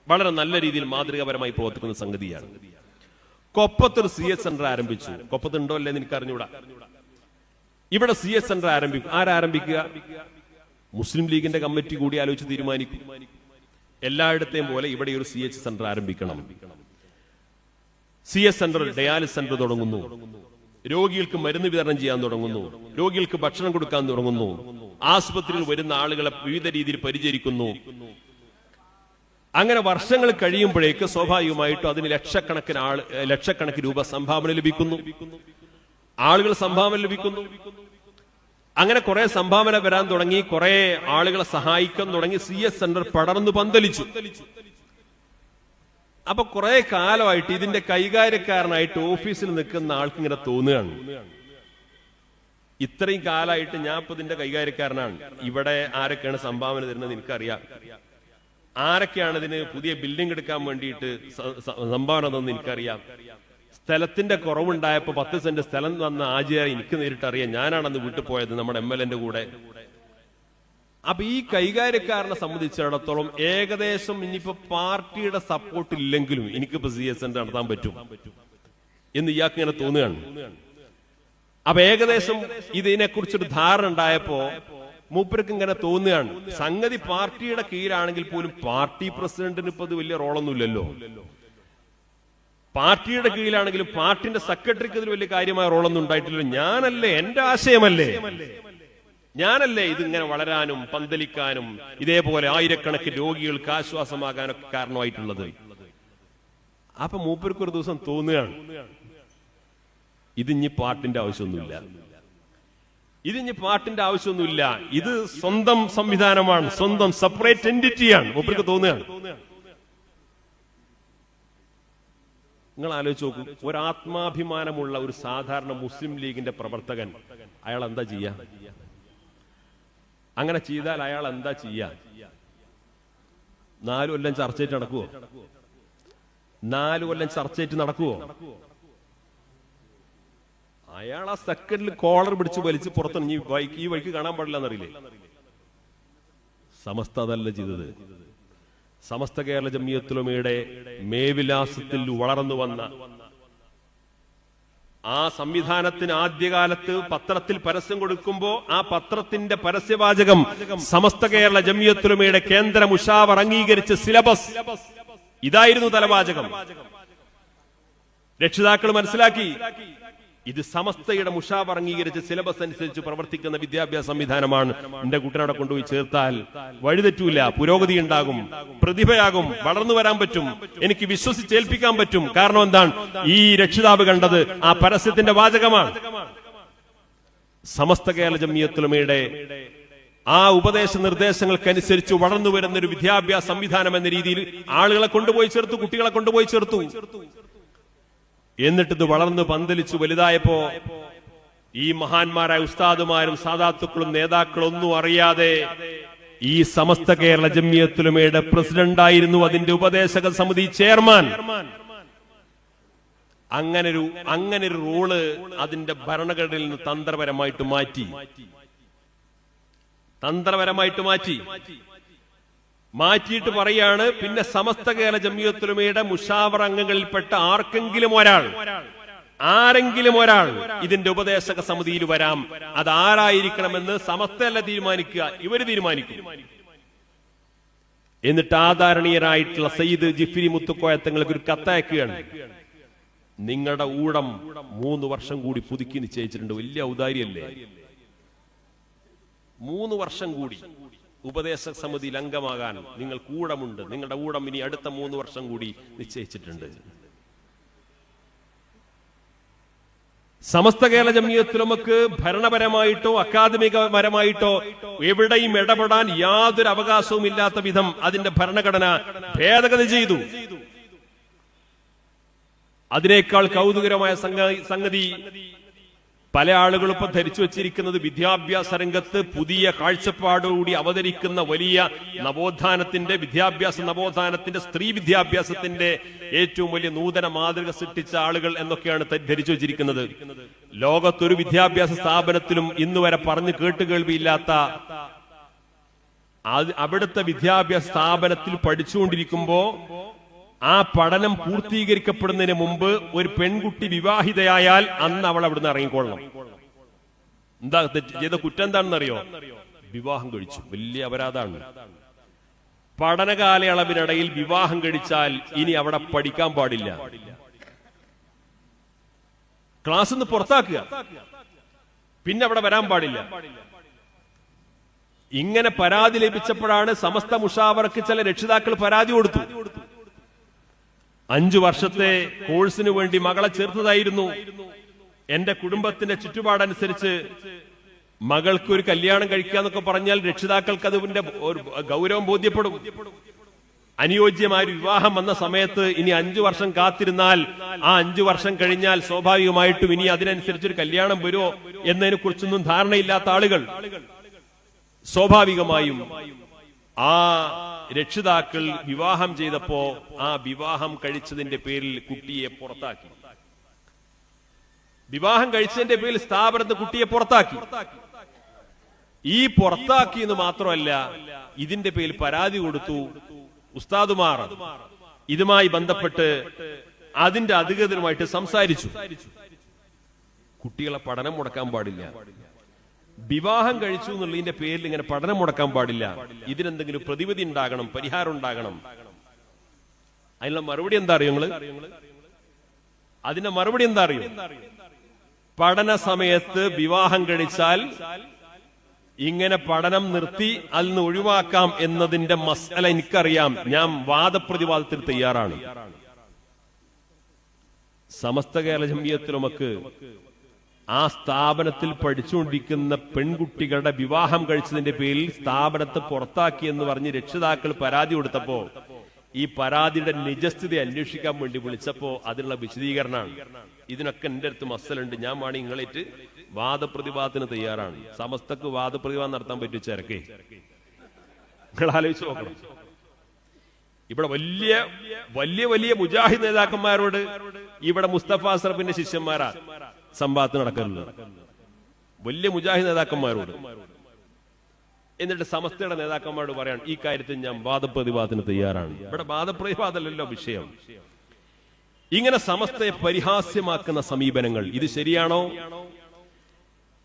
വളരെ നല്ല രീതിയിൽ മാതൃകാപരമായി പ്രവർത്തിക്കുന്ന സംഗതിയാണ്. കൊപ്പത്തൊരു CH സെന്റർ ആരംഭിച്ചു. കൊപ്പത്തുണ്ടോ അല്ലേ എനിക്ക് അറിഞ്ഞൂടാ. ഇവിടെ CH സെന്റർ ആരംഭിക്കുക? മുസ്ലിം ലീഗിന്റെ കമ്മിറ്റി കൂടി ആലോചിച്ച് തീരുമാനിക്കും. എല്ലായിടത്തെയും പോലെ ഇവിടെ ഒരു CH സെന്റർ ആരംഭിക്കണം. CH സെന്റർ ഡയാലിസിസ് സെന്റർ തുടങ്ങുന്നു. രോഗികൾക്ക് മരുന്ന് വിതരണം ചെയ്യാൻ തുടങ്ങുന്നു. രോഗികൾക്ക് ഭക്ഷണം കൊടുക്കാൻ തുടങ്ങുന്നു. ആശുപത്രിയിൽ വരുന്ന ആളുകളെ വിവിധ രീതിയിൽ പരിചരിക്കുന്നു. അങ്ങനെ വർഷങ്ങൾ കഴിയുമ്പോഴേക്ക് സ്വാഭാവികമായിട്ടും അതിന് ലക്ഷക്കണക്കിന് രൂപ സംഭാവന ലഭിക്കുന്നു. ആളുകൾ സംഭാവന ലഭിക്കുന്നു. അങ്ങനെ കുറെ സംഭാവന വരാൻ തുടങ്ങി, കുറെ ആളുകളെ സഹായിക്കാൻ തുടങ്ങി. CH സെന്റർ പടർന്നു പന്തലിച്ചു. അപ്പൊ കുറെ കാലമായിട്ട് ഇതിന്റെ കൈകാര്യക്കാരനായിട്ട് ഓഫീസിൽ നിൽക്കുന്ന ആൾക്ക് ഇങ്ങനെ തോന്നുകയാണ്, ഇത്രയും കാലമായിട്ട് ഞാൻ ഇപ്പൊ ഇതിന്റെ കൈകാര്യക്കാരനാണ്, ഇവിടെ ആരൊക്കെയാണ് സംഭാവന തരുന്നത് എനിക്കറിയാം, ആരൊക്കെയാണ് ഇതിന് പുതിയ ബിൽഡിംഗ് എടുക്കാൻ വേണ്ടിയിട്ട് സംഭാവന തന്നത് എനിക്കറിയാം, സ്ഥലത്തിന്റെ കുറവുണ്ടായപ്പോ 10 സെന്റ് സ്ഥലം വന്ന ആചാര്യ എനിക്ക് നേരിട്ട് അറിയാം, ഞാനാണെന്ന് വീട്ടിൽ പോയത് നമ്മുടെ MLA കൂടെ. അപ്പൊ ഈ കൈകാര്യക്കാരനെ സംബന്ധിച്ചിടത്തോളം ഏകദേശം ഇനിയിപ്പോ പാർട്ടിയുടെ സപ്പോർട്ട് ഇല്ലെങ്കിലും എനിക്കിപ്പോ CH സെന്റർ നടത്താൻ പറ്റും എന്ന് ഇയാൾക്ക് ഇങ്ങനെ തോന്നുകയാണ്. അപ്പൊ ഏകദേശം ഇതിനെ കുറിച്ചൊരു ധാരണ ഉണ്ടായപ്പോ മൂപ്പർക്ക് ഇങ്ങനെ തോന്നുകയാണ്, സംഗതി പാർട്ടിയുടെ കീഴിലാണെങ്കിൽ പോലും പാർട്ടി പ്രസിഡന്റിന് ഇപ്പൊ അത് വലിയ റോളൊന്നുമില്ലല്ലോ, പാർട്ടിയുടെ കീഴിലാണെങ്കിലും പാർട്ടിന്റെ സെക്രട്ടറിക്ക് ഇതിൽ വലിയ കാര്യമായ റോളൊന്നും ഉണ്ടായിട്ടില്ലല്ലോ, ഞാനല്ലേ, എന്റെ ആശയമല്ലേ, ഞാനല്ലേ ഇതിങ്ങനെ വളരാനും പന്തലിക്കാനും ഇതേപോലെ ആയിരക്കണക്കിന് രോഗികൾക്ക് ആശ്വാസമാകാനൊക്കെ കാരണമായിട്ടുള്ളത്. അപ്പൊ മൂപ്പർക്ക് ഒരു ദിവസം തോന്നുകയാണ്, ഇതിഞ്ഞി പാർട്ടിന്റെ ആവശ്യമൊന്നുമില്ല, ഇതിഞ്ഞി പാർട്ടിന്റെ ആവശ്യമൊന്നുമില്ല, ഇത് സ്വന്തം സംവിധാനമാണ്, സ്വന്തം സെപ്പറേറ്റ് എന്റിറ്റിയാണ് മൂപ്പർക്ക് തോന്നുകയാണ്. നിങ്ങൾ ആലോചിച്ച് നോക്കൂ, ഒരു ആത്മാഭിമാനമുള്ള ഒരു സാധാരണ മുസ്ലിം ലീഗിന്റെ പ്രവർത്തകൻ അയാൾ എന്താ ചെയ്യാ? അങ്ങനെ ചെയ്താൽ അയാൾ എന്താ ചെയ്യാ? 4 കൊല്ലം ചർച്ചയായിട്ട് നടക്കുവോ? 4 കൊല്ലം ചർച്ചയായിട്ട് നടക്കുവോ? അയാൾ ആ സെക്കൻഡിൽ കോളർ പിടിച്ച് വലിച്ച് പുറത്തു, ഈ വഴിക്ക് കാണാൻ പാടില്ല എന്നറിയില്ലേ? സമസ്ത അതല്ല ചെയ്തത്. സമസ്ത കേരള ജംഇയ്യത്തുൽ ഉലമയുടെ മേൽവിലാസത്തിൽ വളർന്നു വന്ന ആ സംവിധാനത്തിന് ആദ്യകാലത്ത് പത്രത്തിൽ പരസ്യം കൊടുക്കുമ്പോ ആ പത്രത്തിന്റെ പരസ്യവാചകം സമസ്ത കേരള ജംഇയ്യത്തുൽ ഉലമയുടെ കേന്ദ്ര മുശാവർ അംഗീകരിച്ച സിലബസ്, ഇതായിരുന്നു തലവാചകം. രക്ഷിതാക്കൾ മനസ്സിലാക്കി, ഇത് സമസ്തയുടെ മുശാവർ അംഗീകരിച്ച സിലബസ് അനുസരിച്ച് പ്രവർത്തിക്കുന്ന വിദ്യാഭ്യാസ സംവിധാനമാണ്. എന്റെ കുട്ടനവിടെ കൊണ്ടുപോയി ചേർത്താൽ വഴിതെറ്റൂല, പുരോഗതി ഉണ്ടാകും, പ്രതിഭയാകും, വളർന്നു വരാൻ പറ്റും, എനിക്ക് വിശ്വസിച്ചേൽപ്പിക്കാൻ പറ്റും. കാരണം എന്താണ്? ഈ രക്ഷിതാവ് കണ്ടത് ആ പരസ്യത്തിന്റെ വാചകമാണ്. സമസ്ത കേരള ജംഇയ്യത്തുൽ ഉലമയുടെ ആ ഉപദേശ നിർദ്ദേശങ്ങൾക്കനുസരിച്ച് വളർന്നു വരുന്ന ഒരു വിദ്യാഭ്യാസ സംവിധാനം എന്ന രീതിയിൽ ആളുകളെ കൊണ്ടുപോയി ചേർത്തു, കുട്ടികളെ കൊണ്ടുപോയി ചേർത്തു. എന്നിട്ടിത് വളർന്ന് പന്തലിച്ചു വലുതായപ്പോ ഈ മഹാന്മാരായ ഉസ്താദുമാരും സാദാത്തുക്കളും നേതാക്കളും ഒന്നും അറിയാതെ ഈ സമസ്ത കേരള ജംഇയ്യത്തുൽ പ്രസിഡന്റായിരുന്നു, അതിന്റെ ഉപദേശക സമിതി ചെയർമാൻ. അങ്ങനൊരു റോള് അതിന്റെ ഭരണഘടനയിൽ നിന്ന് തന്ത്രപരമായിട്ട് മാറ്റിയിട്ട് പറയാണ്, പിന്നെ സമസ്ത കേരള ജംഇയ്യത്തുൽ മുശാവറ അംഗങ്ങളിൽപ്പെട്ട ആരെങ്കിലും ഒരാൾ ഇതിന്റെ ഉപദേശക സമിതിയിൽ വരാം. അത് ആരായിരിക്കണമെന്ന് സമസ്തയല്ല തീരുമാനിക്കുക, ഇവര് തീരുമാനിക്കും. എന്നിട്ട് ആദരണീയരായിട്ടുള്ള സയ്യിദ് ജിഫ്രി മുത്തുക്കോയ തങ്ങൾക്ക് ഒരു കത്തയക്കുകയാണ്. നിങ്ങളുടെ ഊഴം 3 വർഷം കൂടി പുതുക്കി നിശ്ചയിച്ചിട്ടുണ്ട്. വലിയ ഔദാര്യല്ലേ? 3 വർഷം കൂടി ഉപദേശക സമിതിയിൽ അംഗമാകാൻ നിങ്ങൾക്ക് ഊഴമുണ്ട്. നിങ്ങളുടെ ഊഴം ഇനി അടുത്ത 3 വർഷം കൂടി നിശ്ചയിച്ചിട്ടുണ്ട്. സമസ്ത കേരള ജംഇയ്യത്തുൽ ഉലമക്ക് ഭരണപരമായിട്ടോ അക്കാദമികപരമായിട്ടോ എവിടെയും ഇടപെടാൻ യാതൊരു അവകാശവും ഇല്ലാത്ത വിധം അതിന്റെ ഭരണഘടന ഭേദഗതി ചെയ്തു. അതിനേക്കാൾ കൗതുകരമായ സംഗതി പല ആളുകളും ഇപ്പൊ ധരിച്ചു വച്ചിരിക്കുന്നത് വിദ്യാഭ്യാസ രംഗത്ത് പുതിയ കാഴ്ചപ്പാടോടുകൂടി അവതരിക്കുന്ന വലിയ നവോത്ഥാനത്തിന്റെ സ്ത്രീ വിദ്യാഭ്യാസത്തിന്റെ ഏറ്റവും വലിയ നൂതന മാതൃക സൃഷ്ടിച്ച ആളുകൾ എന്നൊക്കെയാണ് ധരിച്ചു വച്ചിരിക്കുന്നത്. ലോകത്തൊരു വിദ്യാഭ്യാസ സ്ഥാപനത്തിലും ഇന്നുവരെ പറഞ്ഞു കേട്ടുകേൾവിയില്ലാത്ത അവിടുത്തെ വിദ്യാഭ്യാസ സ്ഥാപനത്തിൽ പഠിച്ചുകൊണ്ടിരിക്കുമ്പോ ആ പഠനം പൂർത്തീകരിക്കപ്പെടുന്നതിന് മുമ്പ് ഒരു പെൺകുട്ടി വിവാഹിതയായാൽ അന്ന് അവൾ അവിടുന്ന് ഇറങ്ങിക്കൊള്ളണം. എന്താ ചെയ്ത കുറ്റം എന്താണെന്നറിയോ? വിവാഹം കഴിച്ചു. വലിയ അപരാധമാണ്. പഠനകാലയളവിനിടയിൽ വിവാഹം കഴിച്ചാൽ ഇനി അവിടെ പഠിക്കാൻ പാടില്ല, ക്ലാസ്സിൽ നിന്ന് പുറത്താക്കുക, പിന്നെ അവിടെ വരാൻ പാടില്ല. ഇങ്ങനെ പരാതി ലഭിച്ചപ്പോഴാണ് സമസ്ത മുഷാവറക്ക് ചില രക്ഷിതാക്കൾ പരാതി കൊടുത്തു. 5 വർഷത്തെ കോഴ്സിന് വേണ്ടി മകളെ ചേർത്തതായിരുന്നു. എന്റെ കുടുംബത്തിന്റെ ചുറ്റുപാടനുസരിച്ച് മകൾക്ക് ഒരു കല്യാണം കഴിക്കാന്നൊക്കെ പറഞ്ഞാൽ രക്ഷിതാക്കൾക്ക് അതിന്റെ ഗൗരവം ബോധ്യപ്പെടും. അനുയോജ്യമായ ഒരു വിവാഹം വന്ന സമയത്ത് ഇനി 5 വർഷം കാത്തിരുന്നാൽ ആ 5 വർഷം കഴിഞ്ഞാൽ സ്വാഭാവികമായിട്ടും ഇനി അതിനനുസരിച്ചൊരു കല്യാണം വരുമോ എന്നതിനെ കുറിച്ചൊന്നും ധാരണയില്ലാത്ത ആളുകൾ സ്വാഭാവികമായും ആ രക്ഷിതാക്കൾ വിവാഹം ചെയ്തപ്പോ ആ വിവാഹം കഴിച്ചതിന്റെ പേരിൽ കുട്ടിയെ പുറത്താക്കി. വിവാഹം കഴിച്ചതിന്റെ പേരിൽ സ്ഥാപനത്തിൽ കുട്ടിയെ പുറത്താക്കി. ഈ പുറത്താക്കി എന്ന് മാത്രമല്ല, ഇതിന്റെ പേരിൽ പരാതി കൊടുത്തു ഉസ്താദുമാർ. ഇതുമായി ബന്ധപ്പെട്ട് അതിന്റെ അധികൃതരുമായിട്ട് സംസാരിച്ചു. കുട്ടികളെ പഠനം മുടക്കാൻ പാടില്ല, വിവാഹം കഴിച്ചു എന്നുള്ളതിന്റെ പേരിൽ ഇങ്ങനെ പഠനം മുടക്കാൻ പാടില്ല, ഇതിനെന്തെങ്കിലും പ്രതിവിധി ഉണ്ടാകണം, പരിഹാരം ഉണ്ടാകണം. അതിനുള്ള മറുപടി എന്താ അറിയോ നിങ്ങള്? അതിന്റെ മറുപടി എന്താ അറിയോ? പഠന സമയത്ത് വിവാഹം കഴിച്ചാൽ ഇങ്ങനെ പഠനം നിർത്തി അതിൽ നിന്ന് ഒഴിവാക്കാം എന്നതിന്റെ മസല എനിക്കറിയാം. ഞാൻ വാദപ്രതിവാദത്തിന് തയ്യാറാണ്. സമസ്ത കേരള ജംഇയ്യത്തുൽ ഉലമക്ക് ആ സ്ഥാപനത്തിൽ പഠിച്ചുകൊണ്ടിരിക്കുന്ന പെൺകുട്ടികളുടെ വിവാഹം കഴിച്ചതിന്റെ പേരിൽ സ്ഥാപനത്തെ പുറത്താക്കി എന്ന് പറഞ്ഞ് രക്ഷിതാക്കൾ പരാതി കൊടുത്തപ്പോ ഈ പരാതിയുടെ നിജസ്ഥിതി അന്വേഷിക്കാൻ വേണ്ടി വിളിച്ചപ്പോ അതിനുള്ള വിശദീകരണമാണ്. ഇതിനൊക്കെ എന്റെ അടുത്ത് മസലുണ്ട്, ഞാൻ വേണി നിങ്ങളേറ്റ് വാദപ്രതിവാദത്തിന് തയ്യാറാണ്. സമസ്തക്ക് വാദപ്രതിവാദം നടത്താൻ പറ്റിയ ചരക്കേ നിങ്ങൾ ആലോചിച്ച് നോക്കണം. ഇവിടെ വലിയ വലിയ വലിയ മുജാഹിദ് നേതാക്കന്മാരോട് ഇവിടെ മുസ്തഫ അസ്രഫിന്റെ ശിഷ്യന്മാരാ സംവാദത്തിന് നടക്കുന്നത്, വലിയ മുജാഹിദ് നേതാക്കന്മാരോട്. എന്നിട്ട് സമസ്തയുടെ നേതാക്കന്മാരോട് പറയാൻ ഈ കാര്യത്തിൽ ഞാൻ വാദപ്രതിവാദത്തിന് തയ്യാറാണ്. ഇവിടെ വാദപ്രതിവാദമല്ലല്ലോ വിഷയം. ഇങ്ങനെ സമസ്തയെ പരിഹാസ്യമാക്കുന്ന സമീപനങ്ങൾ ഇത് ശരിയാണോ?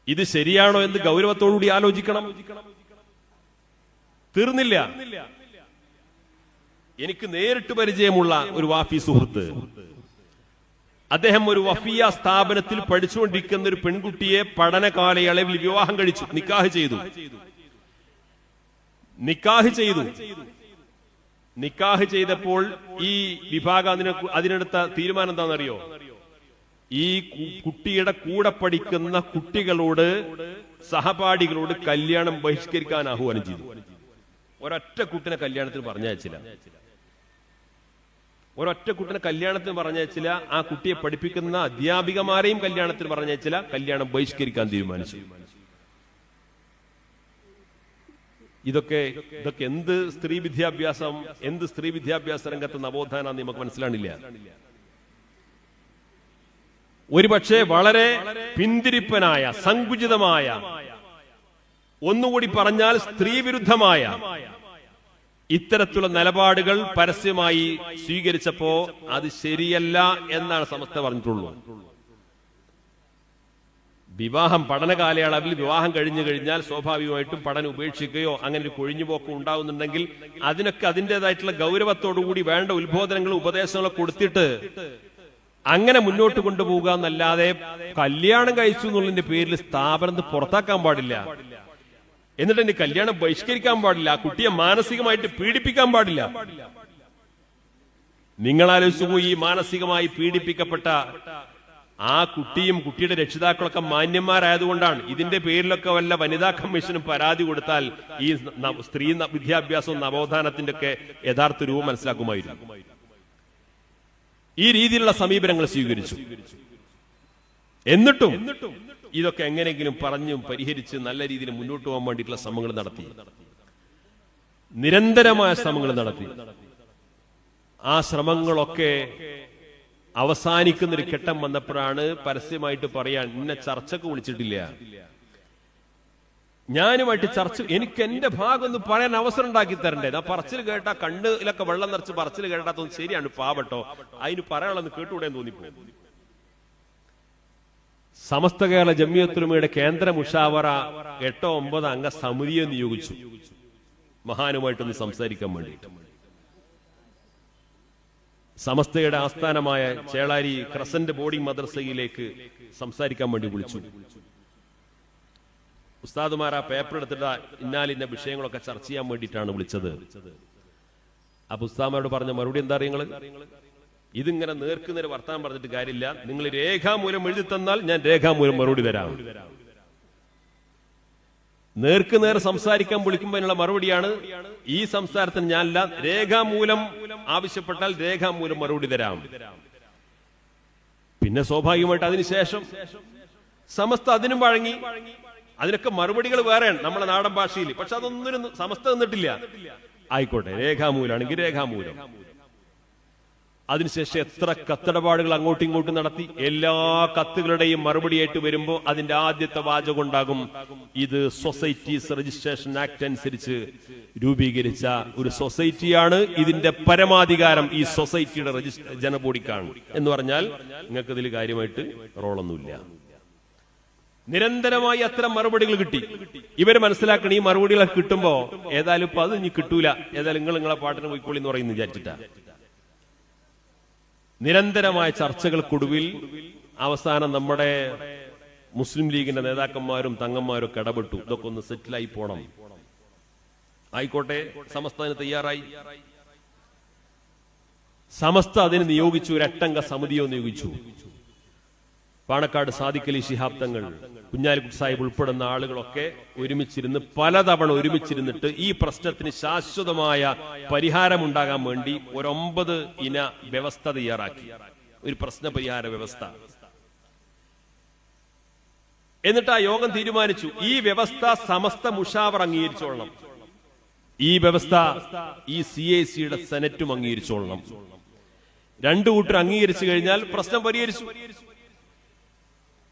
ഇത് ശരിയാണോ എന്ന് ഗൗരവത്തോടുകൂടി ആലോചിക്കണം. തീർന്നില്ല. എനിക്ക് നേരിട്ട് പരിചയമുള്ള ഒരു വാഫി സുഹൃത്ത്, അദ്ദേഹം ഒരു വഫിയ സ്ഥാപനത്തിൽ പഠിച്ചുകൊണ്ടിരിക്കുന്ന ഒരു പെൺകുട്ടിയെ പഠന കാലയളവിൽ വിവാഹം കഴിച്ചു, നിക്കാഹ് ചെയ്തു. നിക്കാഹ് ചെയ്തപ്പോൾ ഈ വിഭാഗം അതിനെടുത്ത തീരുമാനം എന്താണെന്നറിയോ? ഈ കുട്ടിയുടെ കൂടെ പഠിക്കുന്ന കുട്ടികളോട്, സഹപാഠികളോട് കല്യാണം ബഹിഷ്കരിക്കാൻ ആഹ്വാനം ചെയ്തു. ഒരൊറ്റ കുട്ടിനെ കല്യാണത്തിന് പറഞ്ഞയച്ചില്ല. ഒരൊറ്റ കുട്ടിനെ കല്യാണത്തിന് പറഞ്ഞയച്ചില്ല. ആ കുട്ടിയെ പഠിപ്പിക്കുന്ന അധ്യാപികമാരെയും കല്യാണത്തിന് പറഞ്ഞയച്ചില്ല. കല്യാണം ബഹിഷ്കരിക്കാൻ തീരുമാനിച്ചു. ഇതൊക്കെ എന്ത് സ്ത്രീ വിദ്യാഭ്യാസം, എന്ത് സ്ത്രീ വിദ്യാഭ്യാസ രംഗത്ത് നവോത്ഥാനം നമുക്ക് മനസ്സിലാണില്ല. ഒരുപക്ഷെ വളരെ പിന്തിരിപ്പനായ, സങ്കുചിതമായ, ഒന്നുകൂടി പറഞ്ഞാൽ സ്ത്രീവിരുദ്ധമായ ഇത്തരത്തിലുള്ള നിലപാടുകൾ പരസ്യമായി സ്വീകരിച്ചപ്പോ അത് ശരിയല്ല എന്നാണ് സമസ്ത പറഞ്ഞിട്ടുള്ളൂ. വിവാഹം, പഠന കാലയളവിൽ വിവാഹം കഴിഞ്ഞു കഴിഞ്ഞാൽ സ്വാഭാവികമായിട്ടും പഠനം ഉപേക്ഷിക്കുകയോ അങ്ങനെ ഒരു കൊഴിഞ്ഞുപോക്കോ ഉണ്ടാവുന്നുണ്ടെങ്കിൽ അതിനൊക്കെ അതിൻ്റെതായിട്ടുള്ള ഗൗരവത്തോടുകൂടി വേണ്ട ഉത്ബോധനങ്ങളും ഉപദേശങ്ങളും കൊടുത്തിട്ട് അങ്ങനെ മുന്നോട്ട് കൊണ്ടുപോകുക എന്നല്ലാതെ കല്യാണം കഴിച്ചു എന്നുള്ളതിന്റെ പേരിൽ സ്ഥാപനത്തിൽ പുറത്താക്കാൻ പാടില്ല. എന്നിട്ട് എന്റെ കല്യാണം ബഹിഷ്കരിക്കാൻ പാടില്ല. കുട്ടിയെ മാനസികമായിട്ട് പീഡിപ്പിക്കാൻ പാടില്ല. നിങ്ങൾ ആലോചിച്ചു, ഈ മാനസികമായി പീഡിപ്പിക്കപ്പെട്ട ആ കുട്ടിയും കുട്ടിയുടെ രക്ഷിതാക്കളൊക്കെ മാന്യന്മാരായതുകൊണ്ടാണ്. ഇതിന്റെ പേരിലൊക്കെ വല്ല വനിതാ കമ്മീഷനും പരാതി കൊടുത്താൽ ഈ സ്ത്രീ വിദ്യാഭ്യാസവും നവോത്ഥാനത്തിന്റെ ഒക്കെ യഥാർത്ഥ രൂപം മനസ്സിലാക്കുമായിരുന്നു. ഈ രീതിയിലുള്ള സമീപനങ്ങൾ സ്വീകരിച്ചു. എന്നിട്ടും ഇതൊക്കെ എങ്ങനെയെങ്കിലും പറഞ്ഞും പരിഹരിച്ച് നല്ല രീതിയിൽ മുന്നോട്ട് പോകാൻ വേണ്ടിയിട്ടുള്ള ശ്രമങ്ങൾ നടത്തി. നിരന്തരമായ ശ്രമങ്ങൾ നടത്തി. ആ ശ്രമങ്ങളൊക്കെ അവസാനിക്കുന്നൊരു ഘട്ടം വന്നപ്പോഴാണ് പരസ്യമായിട്ട് പറയാൻ, ഇന്നെ ചർച്ചക്ക് വിളിച്ചിട്ടില്ല, ഞാനുമായിട്ട് ചർച്ച, എനിക്ക് എന്റെ ഭാഗം ഒന്ന് പറയാൻ അവസരം ഉണ്ടാക്കി തരണ്ടേ. ഞാൻ പറച്ചിൽ കേട്ടാ കണ്ണിലൊക്കെ വെള്ളം നിറച്ച് പറച്ചിൽ കേട്ടാത്തൊന്നും ശരിയാണ്, പാവട്ടോ, അതിന് പറയാനുള്ളതെന്ന് കേട്ടുകൂടെ തോന്നിപ്പോകും. സമസ്ത കേരള ജമിയത്തുലമയുടെ കേന്ദ്ര മുഷാവറ 8-9 അംഗ സമിതിയെ നിയോഗിച്ചു മഹാനുമായിട്ടൊന്ന് സംസാരിക്കാൻ വേണ്ടിയിട്ട്. സമസ്തയുടെ ആസ്ഥാനമായ ചേളാരി ക്രസന്റ് ബോർഡിംഗ് മദ്രസയിലേക്ക് സംസാരിക്കാൻ വേണ്ടി വിളിച്ചു. ഉസ്താദുമാർ ആ പേപ്പർ എടുത്തിട്ട് ഇന്നാലിന്ന വിഷയങ്ങളൊക്കെ ചർച്ച ചെയ്യാൻ വേണ്ടിയിട്ടാണ് വിളിച്ചത്. അപ്പൊ ഉസ്താദുമാരോട് പറഞ്ഞ മറുപടി എന്താ അറിയങ്ങള്, ഇതിങ്ങനെ നേർക്കുന്നൊരു വർത്താനം പറഞ്ഞിട്ട് കാര്യമില്ല, നിങ്ങൾ രേഖാമൂലം എഴുതി തന്നാൽ ഞാൻ രേഖാമൂലം മറുപടി തരാം. നേർക്കുനേർ സംസാരിക്കാൻ വിളിക്കുമ്പോഴുള്ള മറുപടിയാണ്, ഈ സംസാരത്തിന് ഞാനല്ല, രേഖാമൂലം ആവശ്യപ്പെട്ടാൽ രേഖാമൂലം മറുപടി തരാം. പിന്നെ സ്വാഭാവികമായിട്ട് അതിനുശേഷം സമസ്ത അതിനും വഴങ്ങി. അതിനൊക്കെ മറുപടികൾ വേറെയാണ് നമ്മളെ നാടൻ ഭാഷയിൽ. പക്ഷെ അതൊന്നും സമസ്ത നിന്നിട്ടില്ല. ആയിക്കോട്ടെ, രേഖാമൂലാണെങ്കിൽ രേഖാമൂലം. അതിനുശേഷം എത്ര കത്തിടപാടുകൾ അങ്ങോട്ടും ഇങ്ങോട്ടും നടത്തി. എല്ലാ കത്തുകളുടെയും മറുപടിയായിട്ട് വരുമ്പോൾ അതിന്റെ ആദ്യത്തെ വാചകം ഉണ്ടാകും, ഇത് സൊസൈറ്റീസ് രജിസ്ട്രേഷൻ ആക്ട് അനുസരിച്ച് രൂപീകരിച്ച ഒരു സൊസൈറ്റിയാണ്, ഇതിന്റെ പരമാധികാരം ഈ സൊസൈറ്റിയുടെ ജനബോഡിക്കാണ് എന്ന് പറഞ്ഞാൽ നിങ്ങൾക്ക് ഇതിൽ കാര്യമായിട്ട് റോളൊന്നുമില്ല. നിരന്തരമായി അത്തരം മറുപടികൾ കിട്ടി. ഇവര് മനസ്സിലാക്കണം, ഈ മറുപടികളൊക്കെ കിട്ടുമ്പോ ഏതായാലും ഇപ്പൊ അത് ഇനി കിട്ടൂല, ഏതായാലും നിങ്ങളെ പാട്ടിന് പോയിക്കോളി എന്ന് പറയുന്നു വിചാരിച്ചിട്ടാ. നിരന്തരമായ ചർച്ചകൾക്കൊടുവിൽ അവസാനം നമ്മുടെ മുസ്ലിം ലീഗിന്റെ നേതാക്കന്മാരും തങ്ങന്മാരും ഒക്കെ ഇടപെട്ടു. ഇതൊക്കെ ഒന്ന് സെറ്റിലായി പോണം. ആയിക്കോട്ടെ, സമസ്ത അതിന് തയ്യാറായി. സമസ്ത അതിന് നിയോഗിച്ചു, ഒരു 8-അംഗ സമിതിയോ നിയോഗിച്ചു. പാണക്കാട് സാദിഖ് അലി ശിഹാബ് തങ്ങൾ, കുഞ്ഞാലിക്കുട്ടി സാഹിബ് ഉൾപ്പെടുന്ന ആളുകളൊക്കെ ഒരുമിച്ചിരുന്ന് പലതവണ ഒരുമിച്ചിരുന്നിട്ട് ഈ പ്രശ്നത്തിന് ശാശ്വതമായ പരിഹാരമുണ്ടാകാൻ വേണ്ടി ഒരു 9 ഇന വ്യവസ്ഥ തയ്യാറാക്കി, ഒരു പ്രശ്ന പരിഹാര വ്യവസ്ഥ. എന്നിട്ട് ആ യോഗം തീരുമാനിച്ചു, ഈ വ്യവസ്ഥ സമസ്ത മുഷാവർ അംഗീകരിച്ചോളണം, ഈ വ്യവസ്ഥ ഈ CAC-യുടെ സെനറ്റും അംഗീകരിച്ചോളണം. രണ്ടു കൂട്ടർ അംഗീകരിച്ചു കഴിഞ്ഞാൽ പ്രശ്നം പരിഹരിച്ചു.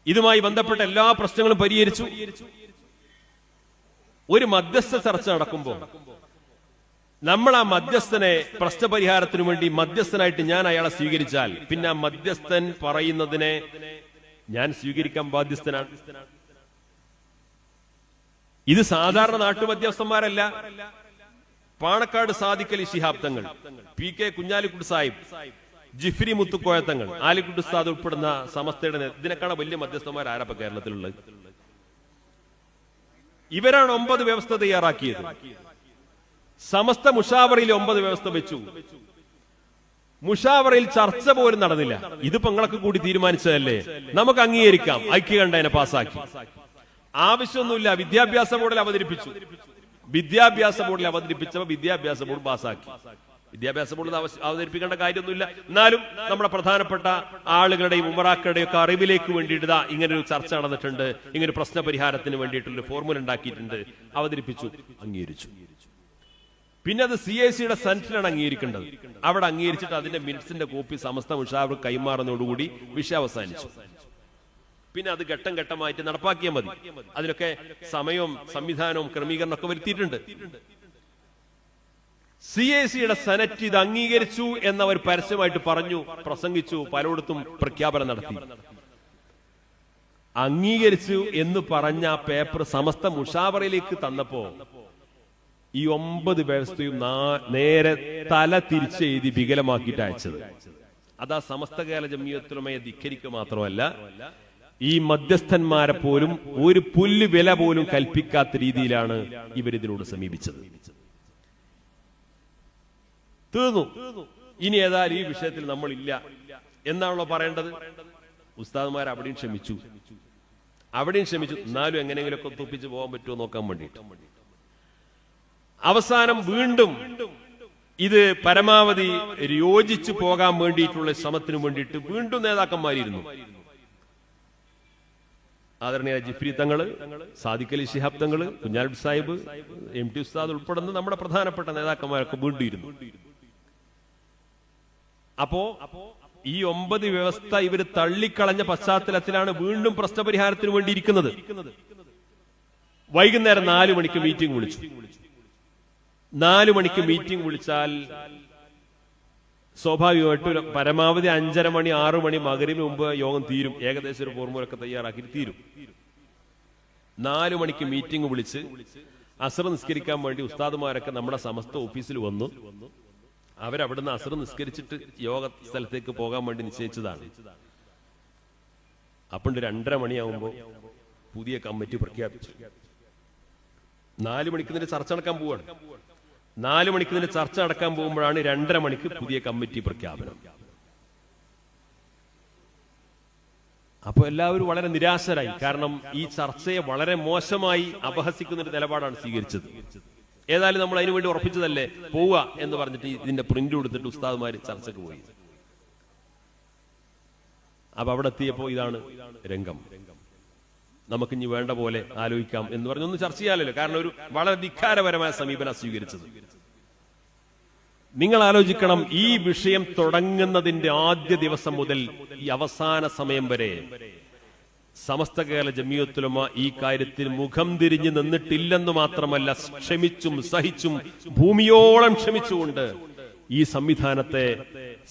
ഇതുമായി ബന്ധപ്പെട്ട എല്ലാ പ്രശ്നങ്ങളും പരിഹരിച്ചു. ഒരു മധ്യസ്ഥ ചർച്ച നടക്കുമ്പോൾ നമ്മൾ ആ മധ്യസ്ഥനെ പ്രശ്നപരിഹാരത്തിനു വേണ്ടി മധ്യസ്ഥനായിട്ട് ഞാൻ അയാളെ സ്വീകരിച്ചാൽ പിന്നെ ആ മധ്യസ്ഥൻ പറയുന്നതിനെ ഞാൻ സ്വീകരിക്കാൻ ബാധ്യസ്ഥനാണ്. ഇത് സാധാരണ നാട്ടുമധ്യസ്ഥന്മാരല്ല. പാണക്കാട് സാദിഖ് അലി ശിഹാബ് തങ്ങൾ, PK കുഞ്ഞാലിക്കുട്ടി സാഹിബ്, ജിഫ്രി മുത്തുക്കോയത്തങ്ങൾ, ആലിക്കുട്ടി ഉസ്താദ് ഉൾപ്പെടുന്ന സമസ്തയുടെ ഇതിനേക്കാണ് വലിയ മധ്യസ്ഥന്മാർ ആരപ്പ കേരളത്തിലുള്ളത്. ഇവരാണ് 9 വ്യവസ്ഥ തയ്യാറാക്കിയത്. സമസ്ത മുഷാവറയിൽ 9 വ്യവസ്ഥ വെച്ചു. മുഷാവറയിൽ ചർച്ച പോലും നടന്നില്ല. ഇത് പെങ്ങളൊക്കെ കൂടി തീരുമാനിച്ചതല്ലേ, നമുക്ക് അംഗീകരിക്കാം. ഐക്യകണ്ഠേന പാസാക്കി. ആവശ്യമൊന്നുമില്ല. വിദ്യാഭ്യാസ ബോർഡിൽ അവതരിപ്പിച്ചു. വിദ്യാഭ്യാസ ബോർഡിൽ അവതരിപ്പിച്ചപ്പോൾ വിദ്യാഭ്യാസ ബോർഡ് പാസാക്കി. വിദ്യാഭ്യാസ ബോർഡിൽ അവതരിപ്പിക്കേണ്ട കാര്യമൊന്നുമില്ല. എന്നാലും നമ്മുടെ പ്രധാനപ്പെട്ട ആളുകളുടെയും ഉമറാക്കളുടെയും ഒക്കെ അറിവിലേക്ക് വേണ്ടിയിട്ട് ഇങ്ങനൊരു ചർച്ച നടന്നിട്ടുണ്ട്, ഇങ്ങനെ പ്രശ്ന പരിഹാരത്തിന് വേണ്ടിയിട്ടുള്ള ഫോർമുല ഉണ്ടാക്കിയിട്ടുണ്ട്, അവതരിപ്പിച്ചു, അംഗീകരിച്ചു. പിന്നെ അത് CACയുടെ സെനറ്റിലാണ് അംഗീകരിക്കേണ്ടത്. അവിടെ അംഗീകരിച്ചിട്ട് അതിന്റെ മിനിറ്റ്സിന്റെ കോപ്പി സമസ്ത മുഷാവർ കൈമാറുന്നതോടുകൂടി വിഷയം അവസാനിച്ചു. പിന്നെ അത് ഘട്ടം ഘട്ടമായിട്ട് നടപ്പാക്കിയാൽ മതി. അതിനൊക്കെ സമയവും സംവിധാനവും ക്രമീകരണമൊക്കെ വരുത്തിയിട്ടുണ്ട്. CACയുടെ സെനറ്റ് ഇത് അംഗീകരിച്ചു എന്നവർ പരസ്യമായിട്ട് പറഞ്ഞു, പ്രസംഗിച്ചു, പലയിടത്തും പ്രഖ്യാപനം നടത്തി. അംഗീകരിച്ചു എന്ന് പറഞ്ഞ പേപ്പർ സമസ്ത മുഷാവറയിലേക്ക് തന്നപ്പോ ഈ 9 വ്യവസ്ഥയും നേരെ തല തിരിച്ചെഴുതി വികലമാക്കിയിട്ട് അയച്ചത്. അതാ സമസ്ത കേരള ജമിയത്തുലമയെ ധിക്കരിക്കുക മാത്രമല്ല, ഈ മധ്യസ്ഥന്മാരെ പോലും ഒരു പുല്ല് വില പോലും കൽപ്പിക്കാത്ത രീതിയിലാണ് ഇവരിതിനോട് സമീപിച്ചത്. തീർന്നു. ഇനി ഏതായാലും ഈ വിഷയത്തിൽ നമ്മളില്ല എന്നാണല്ലോ പറയേണ്ടത്. ഉസ്താദുമാർ അവിടെയും ക്ഷമിച്ചു. എന്നാലും എങ്ങനെയെങ്കിലുമൊക്കെ ഒത്തുപ്പിച്ച് പോകാൻ പറ്റുമോ നോക്കാൻ വേണ്ടിയിട്ട് അവസാനം വീണ്ടും ഇത് പരമാവധി യോജിച്ചു പോകാൻ വേണ്ടിയിട്ടുള്ള ശ്രമത്തിന് വേണ്ടിയിട്ട് വീണ്ടും നേതാക്കന്മാരിരുന്നു. ആദരണീയ ജിഫ്രി തങ്ങള്, സാദിഖ് അലി ശിഹാബ് തങ്ങള്, കുഞ്ഞാലി സാഹിബ്, MT ഉസ്താദ് ഉൾപ്പെടുന്ന നമ്മുടെ പ്രധാനപ്പെട്ട നേതാക്കന്മാരൊക്കെ വീണ്ടും ഇരുന്നു. അപ്പോ ഈ 9 വ്യവസ്ഥ ഇവര് തള്ളിക്കളഞ്ഞ പശ്ചാത്തലത്തിലാണ് വീണ്ടും പ്രശ്നപരിഹാരത്തിന് വേണ്ടി ഇരിക്കുന്നത്. വൈകുന്നേരം 4 മണിക്ക് മീറ്റിംഗ് വിളിച്ചു. 4 മണിക്ക് മീറ്റിംഗ് വിളിച്ചാൽ സ്വാഭാവികമായിട്ട് പരമാവധി 5:30 മണി 6 മണി മഗ്‌രിബിന് മുമ്പ് യോഗം തീരും. ഏകദേശം ഒരു ഫോർമുലൊക്കെ തയ്യാറാക്കി തീരും. 4 മണിക്ക് മീറ്റിംഗ് വിളിച്ച് അസ്ർ നിസ്കരിക്കാൻ വേണ്ടി ഉസ്താദുമാരൊക്കെ നമ്മുടെ സമസ്ത ഓഫീസിൽ വന്നു. അവരവിടുന്ന് അസ്ർ നിസ്കരിച്ചിട്ട് യോഗ സ്ഥലത്തേക്ക് പോകാൻ വേണ്ടി നിശ്ചയിച്ചതാണ്. അപ്പണ്ട് 2:30 മണിയാവുമ്പോ പുതിയ കമ്മിറ്റി പ്രഖ്യാപിച്ചു. 4 മണിക്ക് ഇതിന്റെ ചർച്ച നടക്കാൻ പോവാണ്. 4 മണിക്ക് ഇതിന്റെ ചർച്ച നടക്കാൻ പോകുമ്പോഴാണ് 2:30 മണിക്ക് പുതിയ കമ്മിറ്റി പ്രഖ്യാപനം. അപ്പൊ എല്ലാവരും വളരെ നിരാശരായി. കാരണം ഈ ചർച്ചയെ വളരെ മോശമായി അപഹസിക്കുന്ന ഒരു നിലപാടാണ് സ്വീകരിച്ചത്. ഏതായാലും നമ്മൾ അതിനു വേണ്ടി ഉറപ്പിച്ചതല്ലേ, പോവുക എന്ന് പറഞ്ഞിട്ട് ഇതിന്റെ പ്രിന്റ് കൊടുത്തിട്ട് ഉസ്താദുമാര് ചർച്ചയ്ക്ക് പോയി. അപ്പൊ അവിടെ എത്തിയപ്പോ ഇതാണ് രംഗം. നമുക്കിനി വേണ്ട പോലെ ആലോചിക്കാം എന്ന് പറഞ്ഞൊന്നും ചർച്ച ചെയ്യാനല്ലോ. കാരണം ഒരു വളരെ ധിക്കാരപരമായ സമീപനം സ്വീകരിച്ചത്. നിങ്ങൾ ആലോചിക്കണം, ഈ വിഷയം തുടങ്ങുന്നതിന്റെ ആദ്യ ദിവസം മുതൽ ഈ അവസാന സമയം വരെ സമസ്ത കേരള ജമിയത്തുലമ ഈ കാര്യത്തിൽ മുഖം തിരിഞ്ഞു നിന്നിട്ടില്ലെന്ന് മാത്രമല്ല, ക്ഷമിച്ചും സഹിച്ചും ഭൂമിയോളം ക്ഷമിച്ചുകൊണ്ട് ഈ സംവിധാനത്തെ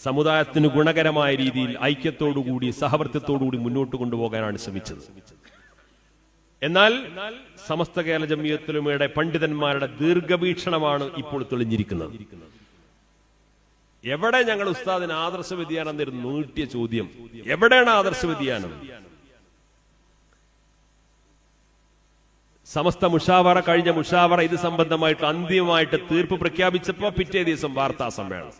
സമുദായത്തിന് ഗുണകരമായ രീതിയിൽ ഐക്യത്തോടുകൂടി സഹവർത്തിത്തോടുകൂടി മുന്നോട്ട് കൊണ്ടുപോകാനാണ് ശ്രമിച്ചത്. എന്നാൽ സമസ്ത കേരള ജമിയത്തുലമയുടെ പണ്ഡിതന്മാരുടെ ദീർഘവീക്ഷണമാണ് ഇപ്പോൾ തെളിഞ്ഞിരിക്കുന്നത്. എവിടെ ഞങ്ങൾ ഉസ്താദിന് ആദർശ വ്യതിയാനം എന്നൊരു നീട്ടിയ ചോദ്യം, എവിടെയാണ് ആദർശ വ്യതിയാനം? സമസ്ത മുഷാവറ, കഴിഞ്ഞ മുഷാവറ ഇത് സംബന്ധമായിട്ട് അന്തിമമായിട്ട് തീർപ്പ് പ്രഖ്യാപിച്ചപ്പോ പിറ്റേ ദിവസം വാർത്താ സമ്മേളനം.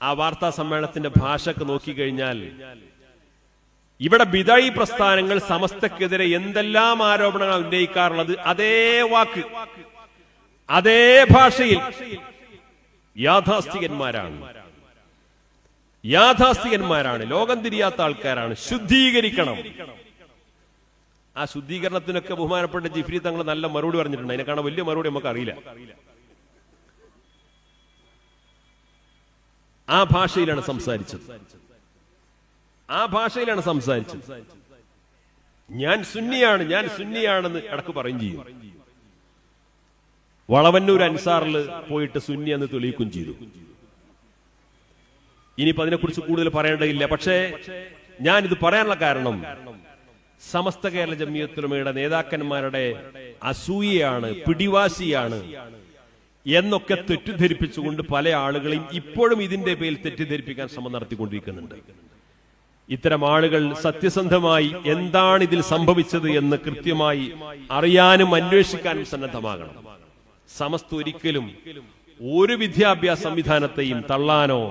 ആ വാർത്താ സമ്മേളനത്തിന്റെ ഭാഷക്ക് നോക്കിക്കഴിഞ്ഞാൽ ഇവിടെ ബിദഈ പ്രസ്ഥാനങ്ങൾ സമസ്തക്കെതിരെ എന്തെല്ലാം ആരോപണങ്ങൾ ഉന്നയിക്കാറുള്ളത് അതേ വാക്ക് അതേ ഭാഷയിൽ യാഥാസ്ഥികന്മാരാണ്, ലോകം തിരിയാത്ത ആൾക്കാരാണ്, ശുദ്ധീകരിക്കണം. ആ ശുദ്ധീകരണത്തിനൊക്കെ ബഹുമാനപ്പെട്ട ജിഫ്രി തങ്ങൾ നല്ല മറുപടി പറഞ്ഞിട്ടുണ്ട്. അതിനെക്കാണ് വലിയ മറുപടി നമുക്ക് അറിയില്ല. ആ ഭാഷയിലാണ് സംസാരിച്ചത്. ഞാൻ സുന്നിയാണെന്ന് ഇടക്ക് പറയും ചെയ്യും. വളവന്നൂർ അൻസാറിൽ പോയിട്ട് സുന്നി എന്ന് തെളിയിക്കുകയും ചെയ്തു. ഇനിയിപ്പോ അതിനെക്കുറിച്ച് കൂടുതൽ പറയേണ്ടതില്ല. പക്ഷേ ഞാനിത് പറയാനുള്ള കാരണം സമസ്ത കേരള ജമിയത്തുലമയുടെ നേതാക്കന്മാരുടെ അസൂയയാണ്, പിടിവാശിയാണ് എന്നൊക്കെ തെറ്റിദ്ധരിപ്പിച്ചുകൊണ്ട് പല ആളുകളെയും ഇപ്പോഴും ഇതിന്റെ പേരിൽ തെറ്റിദ്ധരിപ്പിക്കാൻ ശ്രമം നടത്തിക്കൊണ്ടിരിക്കുന്നുണ്ട്. ഇത്തരം ആളുകൾ സത്യസന്ധമായി എന്താണ് ഇതിൽ സംഭവിച്ചത് എന്ന് കൃത്യമായി അറിയാനും അന്വേഷിക്കാനും സന്നദ്ധമാകണം. സമസ്ത ഒരിക്കലും ഒരു വിദ്യാഭ്യാസ സംവിധാനത്തെയും തള്ളാനോ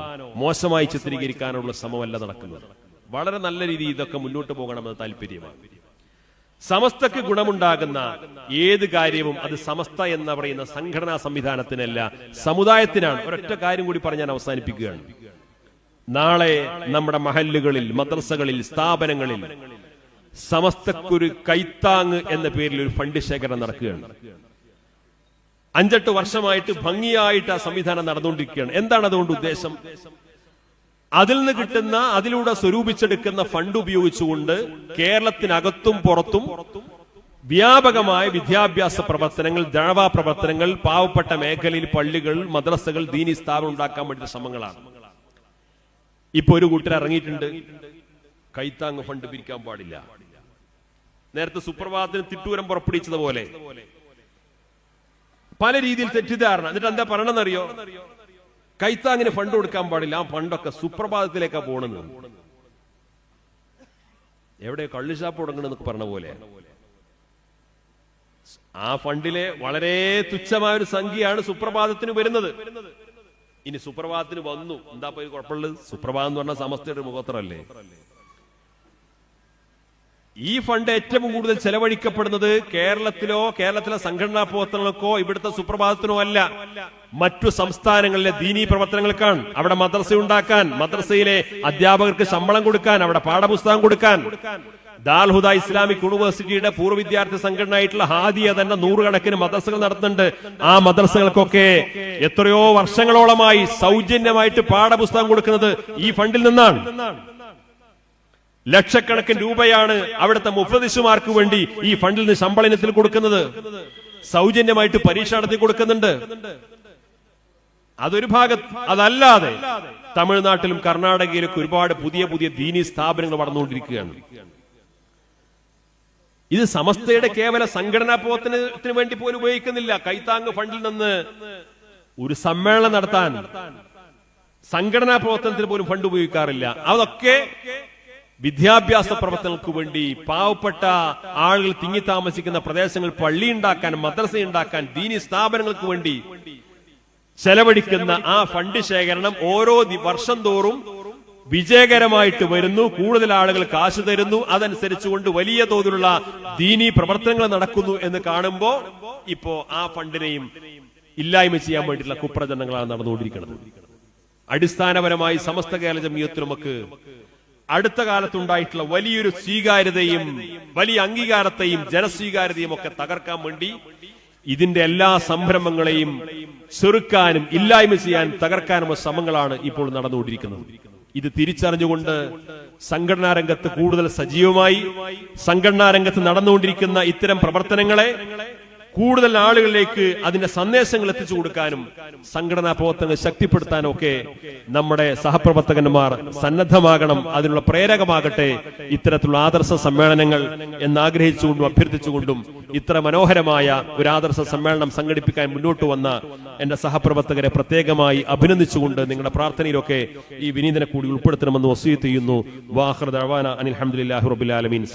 മോശമായി ചിത്രീകരിക്കാനുള്ള ശ്രമമല്ല നടക്കുന്നത്. വളരെ നല്ല രീതിയിൽ ഇതൊക്കെ മുന്നോട്ട് പോകണമെന്ന് താല്പര്യമാണ്. സമസ്തക്ക് ഗുണമുണ്ടാകുന്ന ഏത് കാര്യവും അത് സമസ്ത എന്ന് പറയുന്ന സംഘടനാ സംവിധാനത്തിനല്ല, സമുദായത്തിനാണ്. ഒരൊറ്റ കാര്യം കൂടി പറഞ്ഞ് ഞാൻ അവസാനിപ്പിക്കുകയാണ്. നാളെ നമ്മുടെ മഹല്ലുകളിൽ, മദ്രസകളിൽ, സ്ഥാപനങ്ങളിൽ സമസ്തക്കൊരു കൈത്താങ് എന്ന പേരിൽ ഒരു ഫണ്ട് ശേഖരണം നടക്കുകയാണ്. 5-8 വർഷമായിട്ട് ഭംഗിയായിട്ട് ആ സംവിധാനം നടന്നുകൊണ്ടിരിക്കുകയാണ്. എന്താണ് അതുകൊണ്ട് ഉദ്ദേശം? അതിൽ നിന്ന് കിട്ടുന്ന, അതിലൂടെ സ്വരൂപിച്ചെടുക്കുന്ന ഫണ്ട് ഉപയോഗിച്ചുകൊണ്ട് കേരളത്തിനകത്തും പുറത്തും വ്യാപകമായ വിദ്യാഭ്യാസ പ്രവർത്തനങ്ങൾ, ദഅവാ പ്രവർത്തനങ്ങൾ, പാവപ്പെട്ട മേഖലയിൽ പള്ളികൾ, മദ്രസകൾ, ദീനി സ്ഥാപനം ഉണ്ടാക്കാൻ വേണ്ടി ശ്രമങ്ങളാണ്. ഇപ്പൊ ഒരു കൂട്ടർ ഇറങ്ങിയിട്ടുണ്ട്, കൈത്താങ് ഫണ്ട് പിരിക്കാൻ പാടില്ല. നേരത്തെ സുപ്രഭാതത്തിന് തിട്ടൂരം പുറപ്പെടുവിച്ചതുപോലെ പല രീതിയിൽ തെറ്റിദ്ധാരണ. എന്നിട്ട് എന്താ പറയണമെന്നറിയോ? കൈത്താങ്ങിന് ഫണ്ട് കൊടുക്കാൻ പാടില്ല, ആ ഫണ്ടൊക്കെ സുപ്രഭാതത്തിലേക്കാ പോണെന്ന്. എവിടെ കള്ളുഷാപ്പ് തുടങ്ങണമെന്നൊക്കെ പറഞ്ഞ പോലെ ആ ഫണ്ടിലെ വളരെ തുച്ഛമായ ഒരു സംഖ്യയാണ് സുപ്രഭാതത്തിന് വരുന്നത്. ഇനി സുപ്രഭാതത്തിന് വന്നു, എന്താ പോയി കുഴപ്പമുള്ളത്? സുപ്രഭാതം എന്ന് പറഞ്ഞാൽ സമസ്തയുടെ മുഖത്രല്ലേ. ഈ ഫണ്ട് ഏറ്റവും കൂടുതൽ ചെലവഴിക്കപ്പെടുന്നത് കേരളത്തിലോ കേരളത്തിലെ സംഘടനാ പ്രവർത്തനങ്ങൾക്കോ ഇവിടുത്തെ സുപ്രഭാതത്തിനോ അല്ല, മറ്റു സംസ്ഥാനങ്ങളിലെ ദീനീ പ്രവർത്തനങ്ങൾക്കാണ്. അവിടെ മദ്രസ ഉണ്ടാക്കാൻ, മദ്രസയിലെ അധ്യാപകർക്ക് ശമ്പളം കൊടുക്കാൻ, അവിടെ പാഠപുസ്തകം കൊടുക്കാൻ. ദാൽഹുദ ഇസ്ലാമിക് യൂണിവേഴ്സിറ്റിയുടെ പൂർവ്വ വിദ്യാർത്ഥി സംഘടനയായിട്ടുള്ള ഹാദിയ തന്നെ 100 കണക്കിന് മദ്രസകൾ നടത്തുന്നുണ്ട്. ആ മദ്രസകൾക്കൊക്കെ എത്രയോ വർഷങ്ങളോളമായി സൗജന്യമായിട്ട് പാഠപുസ്തകം കൊടുക്കുന്നത് ഈ ഫണ്ടിൽ നിന്നാണ്. ലക്ഷക്കണക്കിന് രൂപയാണ് അവിടുത്തെ മുഫ്തിസുമാർക്ക് വേണ്ടി ഈ ഫണ്ടിൽ നിന്ന് ശമ്പള ഇനത്തിൽ കൊടുക്കുന്നത്. സൗജന്യമായിട്ട് പരീക്ഷ നടത്തി കൊടുക്കുന്നുണ്ട്. അതൊരു ഭാഗത്ത്. അതല്ലാതെ തമിഴ്നാട്ടിലും കർണാടകയിലൊക്കെ ഒരുപാട് പുതിയ പുതിയ ദീനീ സ്ഥാപനങ്ങൾ വളർന്നുകൊണ്ടിരിക്കുകയാണ്. ഇത് സമസ്തയുടെ കേവല സംഘടനാ പ്രവർത്തനത്തിന് വേണ്ടി പോലും ഉപയോഗിക്കുന്നില്ല. കൈത്താങ് ഫണ്ടിൽ നിന്ന് ഒരു സമ്മേളനം നടത്താൻ, സംഘടനാ പ്രവർത്തനത്തിന് പോലും ഫണ്ട് ഉപയോഗിക്കാറില്ല. അതൊക്കെ വിദ്യാഭ്യാസ പ്രവർത്തനങ്ങൾക്ക് വേണ്ടി, പാവപ്പെട്ട ആളുകൾ തിങ്ങി താമസിക്കുന്ന പ്രദേശങ്ങൾ പള്ളി ഉണ്ടാക്കാൻ, മദ്രസ ഉണ്ടാക്കാൻ, ദീനി സ്ഥാപനങ്ങൾക്ക് വേണ്ടി ചെലവഴിക്കുന്ന ആ ഫണ്ട് ശേഖരണം ഓരോ വർഷം തോറും വിജയകരമായിട്ട് വരുന്നു. കൂടുതൽ ആളുകൾ കാശ് തരുന്നു. അതനുസരിച്ചുകൊണ്ട് വലിയ തോതിലുള്ള ദീനീ പ്രവർത്തനങ്ങൾ നടക്കുന്നു എന്ന് കാണുമ്പോൾ ഇപ്പോ ആ ഫണ്ടിനെയും ഇല്ലായ്മ ചെയ്യാൻ വേണ്ടിയിട്ടുള്ള കുപ്രചരണങ്ങളാണ് നടന്നുകൊണ്ടിരിക്കുന്നത്. അടിസ്ഥാനപരമായി സമസ്ത കേരള ജംഇയ്യത്തുലമക്ക് അടുത്ത കാലത്തുണ്ടായിട്ടുള്ള വലിയൊരു സ്വീകാര്യതയും വലിയ അംഗീകാരത്തെയും ജനസ്വീകാര്യതയും ഒക്കെ തകർക്കാൻ വേണ്ടി ഇതിന്റെ എല്ലാ സംരംഭങ്ങളെയും ചെറുക്കാനും ഇല്ലായ്മ ചെയ്യാൻ തകർക്കാനുമുള്ള ശ്രമങ്ങളാണ് ഇപ്പോൾ നടന്നുകൊണ്ടിരിക്കുന്നത്. ഇത് തിരിച്ചറിഞ്ഞുകൊണ്ട് സംഘടനാ രംഗത്ത് കൂടുതൽ സജീവമായി സംഘടനാ രംഗത്ത് നടന്നുകൊണ്ടിരിക്കുന്ന ഇത്തരം പ്രവർത്തനങ്ങളെ കൂടുതൽ ആളുകളിലേക്ക് അതിന്റെ സന്ദേശങ്ങൾ എത്തിച്ചു കൊടുക്കാനും സംഘടനാ പ്രവർത്തനങ്ങൾ ശക്തിപ്പെടുത്താനും ഒക്കെ നമ്മുടെ സഹപ്രവർത്തകന്മാർ സന്നദ്ധമാകണം. അതിനുള്ള പ്രേരകമാകട്ടെ ഇത്തരത്തിലുള്ള ആദർശ സമ്മേളനങ്ങൾ എന്നാഗ്രഹിച്ചുകൊണ്ടും അഭ്യർത്ഥിച്ചുകൊണ്ടും ഇത്ര മനോഹരമായ ഒരു ആദർശ സമ്മേളനം സംഘടിപ്പിക്കാൻ മുന്നോട്ട് വന്ന എന്റെ സഹപ്രവർത്തകരെ പ്രത്യേകമായി അഭിനന്ദിച്ചുകൊണ്ട് നിങ്ങളുടെ പ്രാർത്ഥനയിലൊക്കെ ഈ വിനീതനെ കൂടി ഉൾപ്പെടുത്തണമെന്ന് വസിയത്ത് ചെയ്യുന്നു. വാഖിറു ദഅവാന അനിൽ ഹംദുലില്ലാഹി റബ്ബിൽ ആലമീൻ.